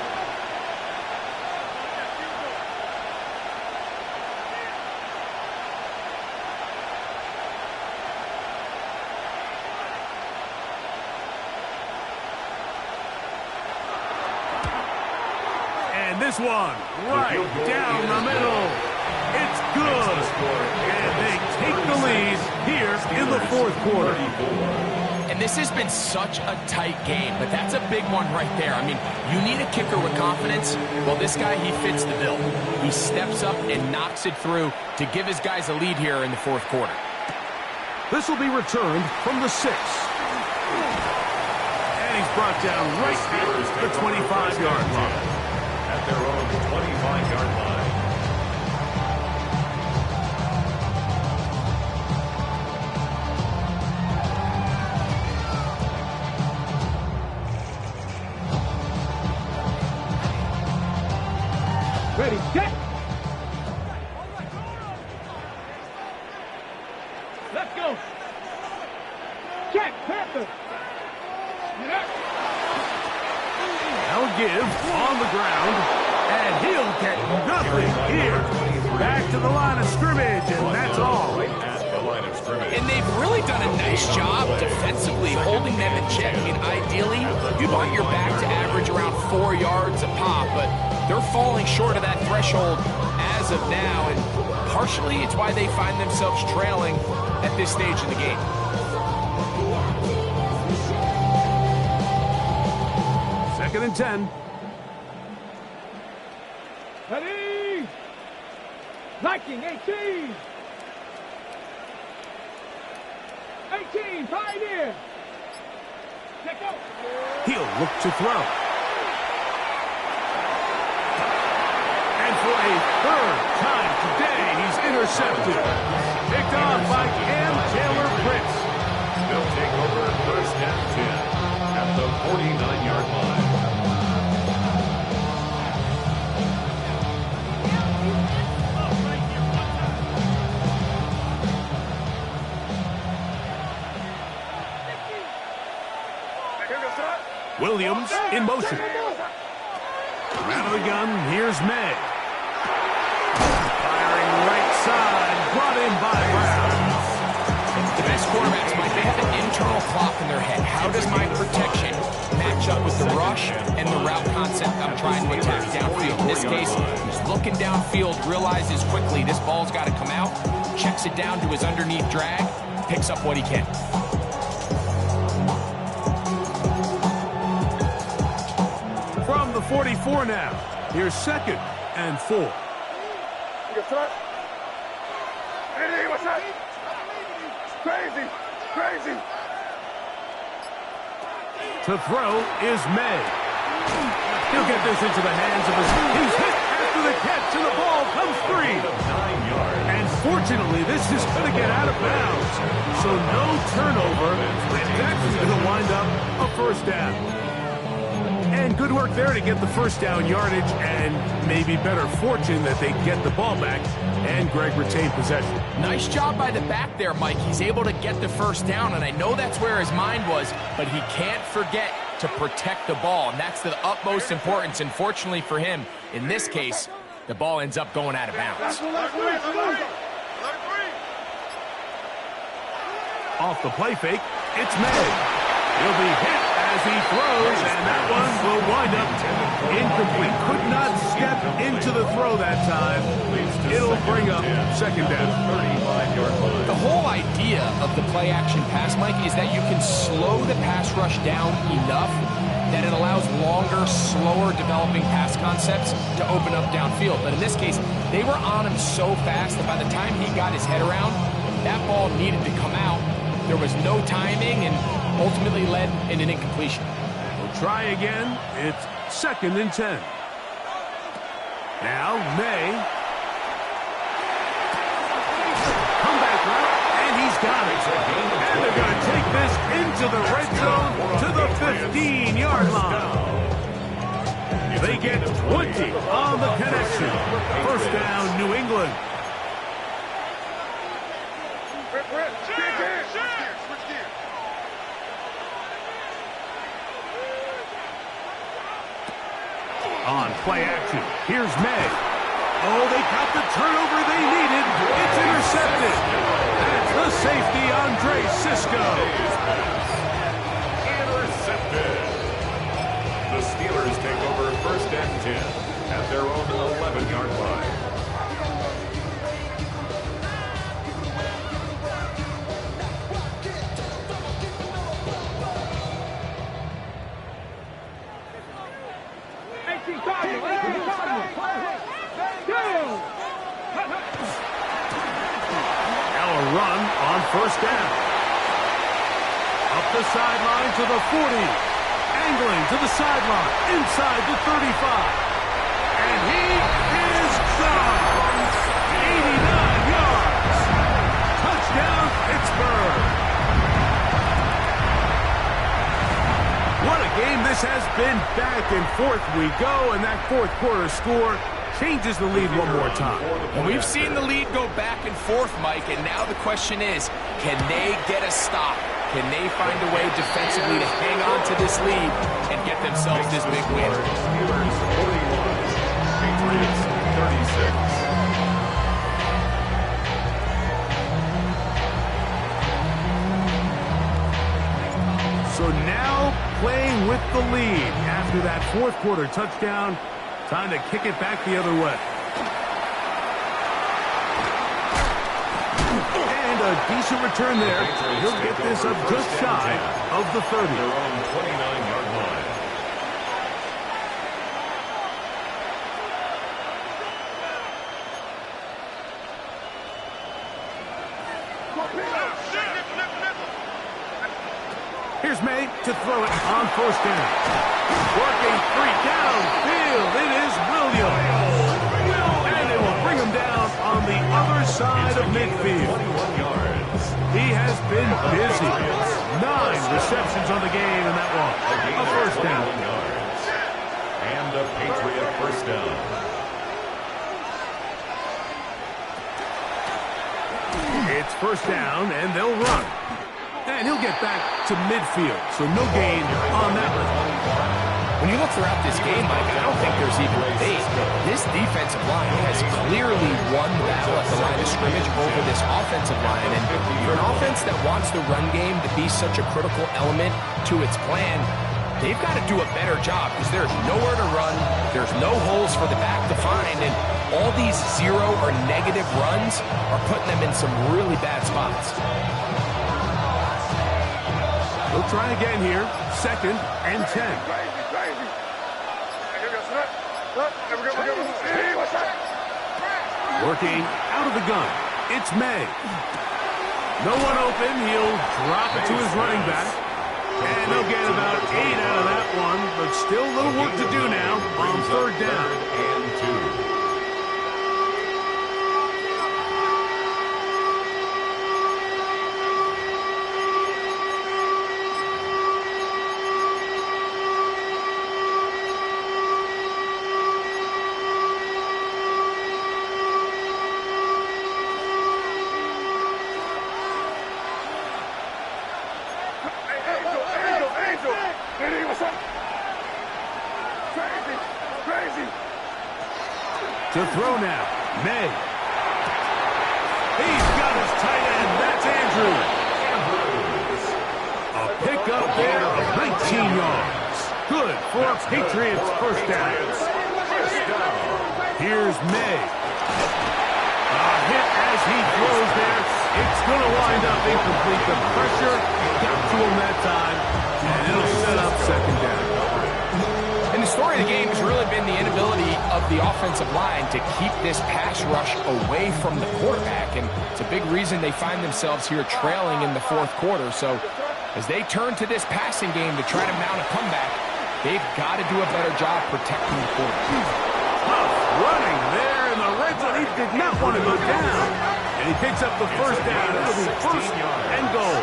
S2: And this one right down the middle. It's good. And they take the lead here in the fourth quarter.
S3: And this has been such a tight game, but that's a big one right there. I mean, you need a kicker with confidence. Well, this guy, he fits the bill. He steps up and knocks it through to give his guys a lead here in the fourth quarter.
S2: This will be returned from the 6. And he's brought down right at the 25-yard line.
S4: At their own 25-yard line.
S5: Ready, set. Let's go. Check, Panther.
S2: Now a give on the ground, and he'll get nothing here. Back to the line of scrimmage, and that's all.
S4: At the line of scrimmage.
S3: And they've really done a nice job defensively holding them in check. I mean, ideally, you'd want your back to average around 4 yards a pop, but they're falling short of that threshold as of now, and partially it's why they find themselves trailing at this stage in the game.
S2: Second and 10.
S5: Ready. Viking 18. 18, Pioneer.
S2: He'll look to throw. And for a third time today, he's intercepted. Picked off by Cam Taylor-Pritz.
S4: They'll take over first and 10 at the 49-yard line.
S2: Williams in motion. Out of the gun, here's May. Firing right side, brought in by Brown.
S3: The best quarterbacks, Mike, they have an internal clock in their head. How does my protection match up with the rush and the route concept I'm trying to attack downfield? In this case, he's looking downfield, realizes quickly this ball's got to come out, checks it down to his underneath drag, picks up what he can.
S2: From the 44 now, here's 2nd and 4.
S5: Crazy! Crazy!
S2: To throw is May. He'll get this into the hands of his... He's hit after the catch, and the ball comes free.
S4: 9 yards.
S2: And fortunately, this is going to get out of bounds. So no turnover, and that's going to wind up a first down. And good work there to get the first down yardage, and maybe better fortune that they get the ball back, and Greg retained possession.
S3: Nice job by the back there, Mike. He's able to get the first down, and I know that's where his mind was, but he can't forget to protect the ball, and that's the utmost importance. And fortunately for him, in this case, the ball ends up going out of bounds.
S2: Off the play fake, it's May. He'll be hit as he throws, and that one will wind up incomplete. Could not step into the throw that time. It'll bring up 2nd down.
S3: The whole idea of the play-action pass, Mike, is that you can slow the pass rush down enough that it allows longer, slower developing pass concepts to open up downfield. But in this case, they were on him so fast that by the time he got his head around, that ball needed to come out. There was no timing, and ultimately led in an incompletion.
S2: We'll try again. It's 2nd and 10. Now, May. Comeback route, and he's got it. And they're going to take this into the red zone to the 15-yard line. They get 20 on the connection. First down, New England. On play action, here's May. Oh, they got the turnover they needed. It's intercepted. That's the safety, Andre Cisco.
S4: Intercepted. The Steelers take over first and 10 at their own 11-yard line.
S2: Run on first down. Up the sideline to the 40. Angling to the sideline. Inside the 35. And he is gone. 89 yards. Touchdown, Pittsburgh. What a game this has been. Back and forth we go, and that fourth quarter score changes the lead one more time.
S3: And we've seen the lead go back and forth, Mike, and now the question is, can they get a stop? Can they find a way defensively to hang on to this lead and get themselves this big win?
S4: Steelers 41, Patriots 36.
S2: So now playing with the lead after that fourth quarter touchdown. Time to kick it back the other way. And a decent return there. He'll get this up just shy of the 30.
S4: Their own 29-yard line.
S2: Here's May to throw it on first down. Working free downfield. It is Williams. And they will bring him down on the other side of midfield.
S4: 21 yards.
S2: He has been busy. 9 receptions on the game, and that one, a first down.
S4: Yards. And a Patriot first down.
S2: It's first down, and they'll run. And he'll get back to midfield, so no gain on that one.
S3: When you look throughout this game, Mike, I don't think there's even a debate. This defensive line has clearly won the battle at the line of scrimmage over this offensive line. And for an offense that wants the run game to be such a critical element to its plan, they've got to do a better job because there's nowhere to run. There's no holes for the back to find. And all these zero or negative runs are putting them in some really bad spots.
S2: We'll try again here. 2nd and 10. Working out of the gun. It's May. No one open. He'll drop it to his running back. And they'll get about 8 out of that one, but still a little work to do now on third down.
S4: And 2.
S2: To throw now, May. He's got his tight end. That's Andrews. A pickup there of 19 yards. Good for a Patriots first down. Here's May. A hit as he throws there. It's going to wind up incomplete. The pressure got to him that time, and it'll set up second down.
S3: And the story of the game has really been the inability of the offensive line to keep this pass rush away from the quarterback. And it's a big reason they find themselves here trailing in the fourth quarter. So as they turn to this passing game to try to mount a comeback, they've got to do a better job protecting the quarterback.
S2: Tough running there in the red zone. He did not want to go down. And he picks up the first down. It'll be first and goal.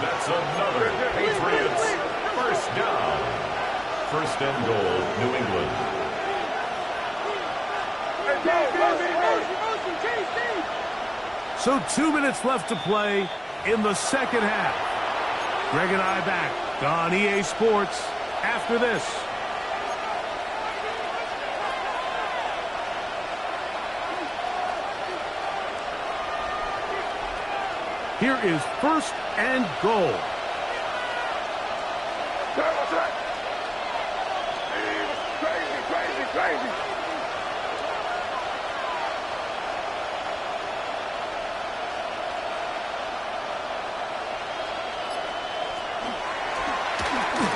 S4: That's another Patriots first down. First and goal, New England.
S2: So 2 minutes left to play in the second half. Greg and I back on EA Sports after this. Here is first and goal.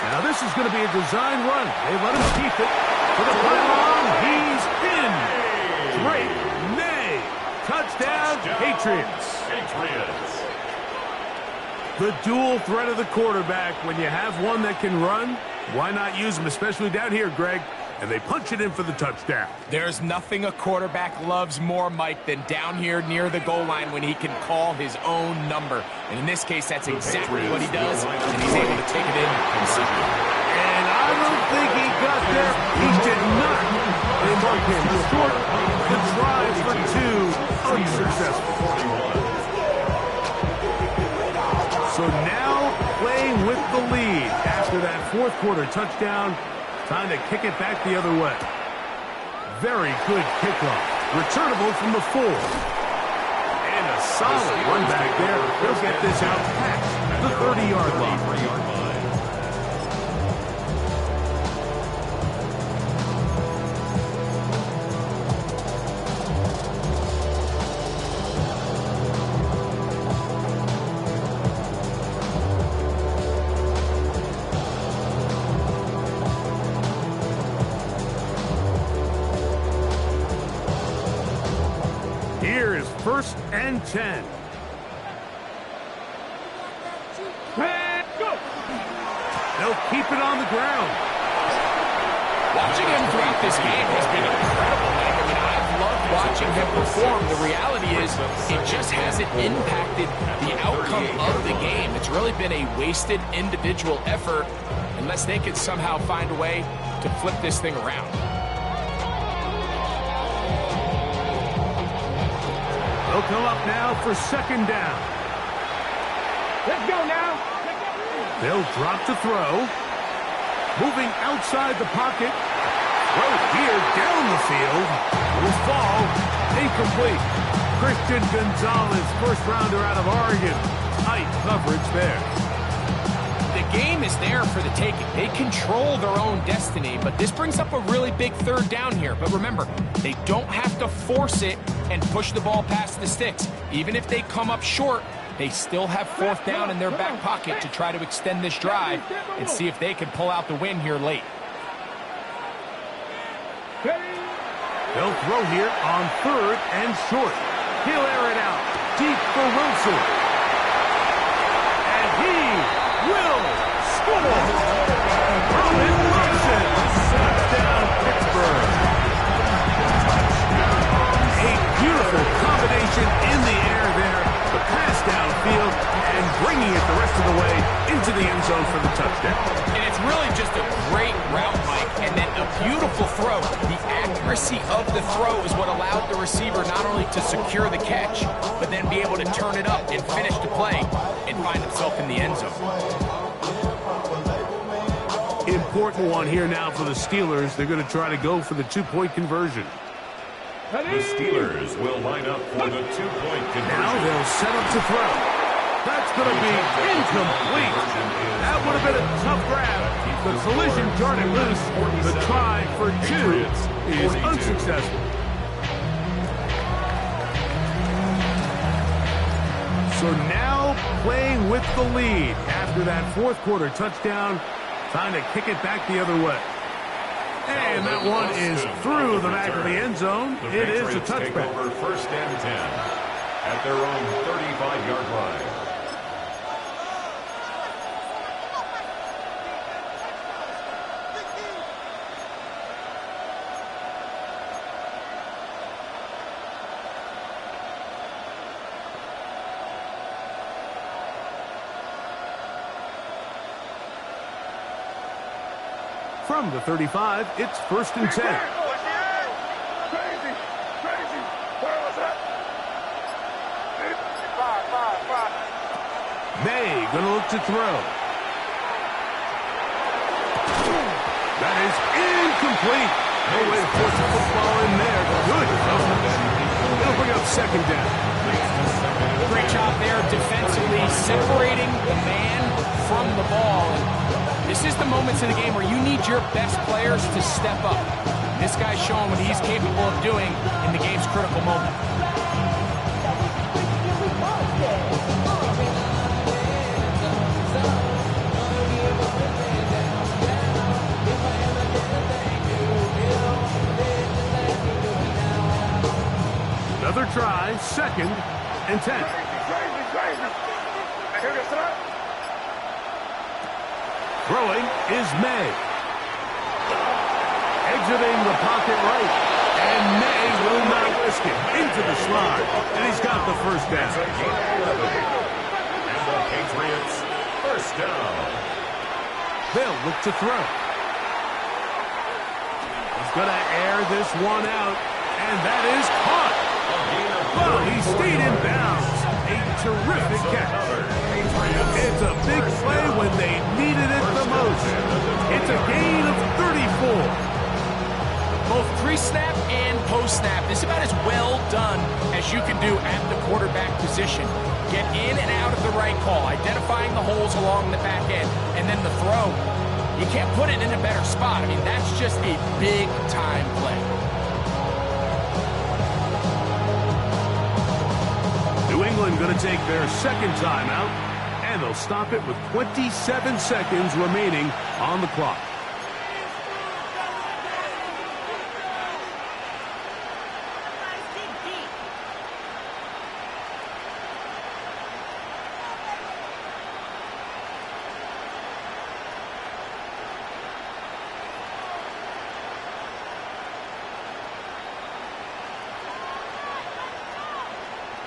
S2: Now this is going to be a design run. They let him keep it for the pylon. He's in. Drake May. Touchdown, Patriots. The dual threat of the quarterback. When you have one that can run, why not use him, especially down here, Greg? And they punch it in for the touchdown.
S3: There's nothing a quarterback loves more, Mike, than down here near the goal line when he can call his own number. And in this case, that's exactly what he does, and he's able to take it in consistently.
S2: And I don't think he got there. He did not. They mark him short. The tries for 2 unsuccessful. So now playing with the lead after that fourth quarter touchdown. Time to kick it back the other way. Very good kickoff. Returnable from the 4. And a solid run back there. He'll get this out past the 30-yard line. First and 10.
S5: And go!
S2: They'll keep it on the ground.
S3: Watching him throughout this game has been incredible, man. I mean, I've loved watching him perform. The reality is it just hasn't impacted the outcome of the game. It's really been a wasted individual effort unless they could somehow find a way to flip this thing around.
S2: They'll come up now for second down.
S5: Let's go now.
S2: They'll drop to throw. Moving outside the pocket. Throw here down the field. Will fall. Incomplete. Christian Gonzalez, first rounder out of Oregon. Tight coverage there.
S3: The game is there for the taking. They control their own destiny, but this brings up a really big third down here. But remember, they don't have to force it and push the ball past the sticks. Even if they come up short, they still have fourth down in their back pocket to try to extend this drive and see if they can pull out the win here late.
S2: They'll throw here on third and short. He'll air it out deep for Wilson. And he will score. Roman Wilson. Touchdown, Pittsburgh. A beautiful combination in the air there. The pass downfield and bringing it the rest of the way into the end zone for the touchdown.
S3: And it's really just a great route, Mike, and then a beautiful throw. The accuracy of the throw is what allowed the receiver not only to secure the catch, but then be able to turn it up and finish the play and find himself in the end zone.
S2: Important one here now for the Steelers. They're going to try to go for the two-point conversion.
S4: The Steelers will line up for the two-point conversion.
S2: Now they'll set up to throw. That's going to be incomplete. That would have been a tough grab. The collision turned it loose. The try for two is unsuccessful. So now playing with the lead after that fourth quarter touchdown, trying to kick it back the other way. And that one is through the back of the end zone. It is a touchback.
S4: Over first and 10 at their own 35-yard line.
S2: From the 35, it's first and 10.
S5: Crazy. Where was that?
S2: May gonna look to throw. That is incomplete. No way to force the football in there. Good coverage. It'll bring up second down.
S3: Great job there defensively, separating the man from the ball. This is the moments in the game where you need your best players to step up. This guy's showing what he's capable of doing in the game's critical moment.
S2: Another try, second and 10.
S5: Crazy. I hear the threat.
S2: Throwing is May. Exiting the pocket right. And May will not risk it. Into the slot. And he's got the first down.
S4: And the Patriots first down.
S2: They'll look to throw. He's going to air this one out. And that is caught. Well, he stayed in bounds. A terrific catch. It's a big play when they needed it the most. It's a gain of 34.
S3: Both pre-snap and post-snap. This is about as well done as you can do at the quarterback position. Get in and out of the right call, identifying the holes along the back end, and then the throw. You can't put it in a better spot. I mean, that's just a big-time play.
S2: New England going to take their second timeout, and they'll stop it with 27 seconds remaining on the clock.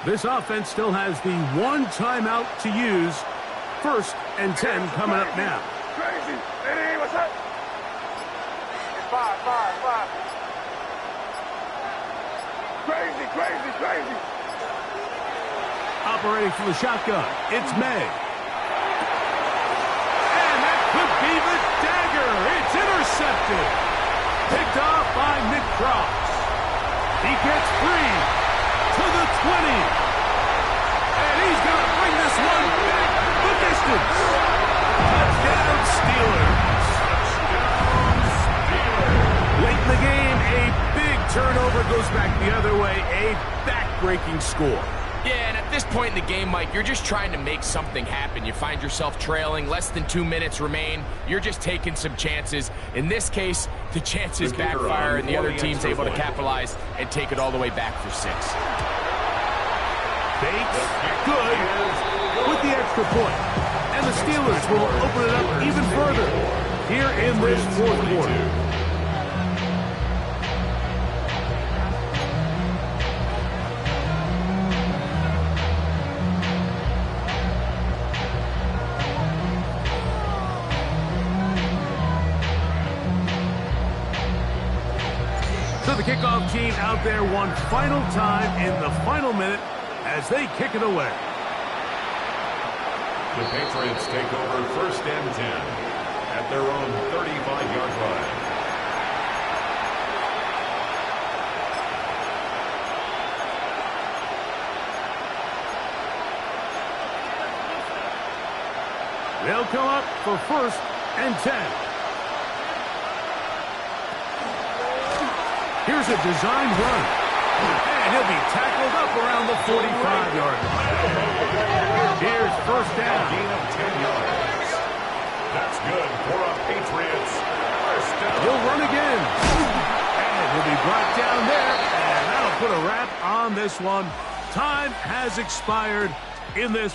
S2: This offense still has the one timeout to use. 1st and 10 coming up now.
S5: Crazy. Hey, what's up? It's five. Crazy.
S2: Operating from the shotgun, it's May. And that could be the dagger. It's intercepted. Picked off by Nick Cross. He gets free to the 20. And he's going to bring this one back the distance. Touchdown Steelers. Late in the game, a big turnover goes back the other way. A back-breaking score.
S3: Yeah, and at this point in the game, Mike, you're just trying to make something happen. You find yourself trailing, less than 2 minutes remain. You're just taking some chances. In this case, the chances backfire, and the other team's able to capitalize and take it all the way back for 6.
S2: Bates, good, with the extra point. And the Steelers will open it up even further here in this 4th quarter. So the kickoff team out there one final time in the final minute as they kick it away.
S4: The Patriots take over 1st and 10 at their own 35-yard line.
S2: They'll come up for 1st and 10. Here's a designed run. And he'll be tackled up around the 45-yard line. Here's 1st down.
S4: Gain of 10 yards. That's good for a Patriots 1st down.
S2: He'll run again. And he'll be brought down there. And that'll put a wrap on this one. Time has expired in this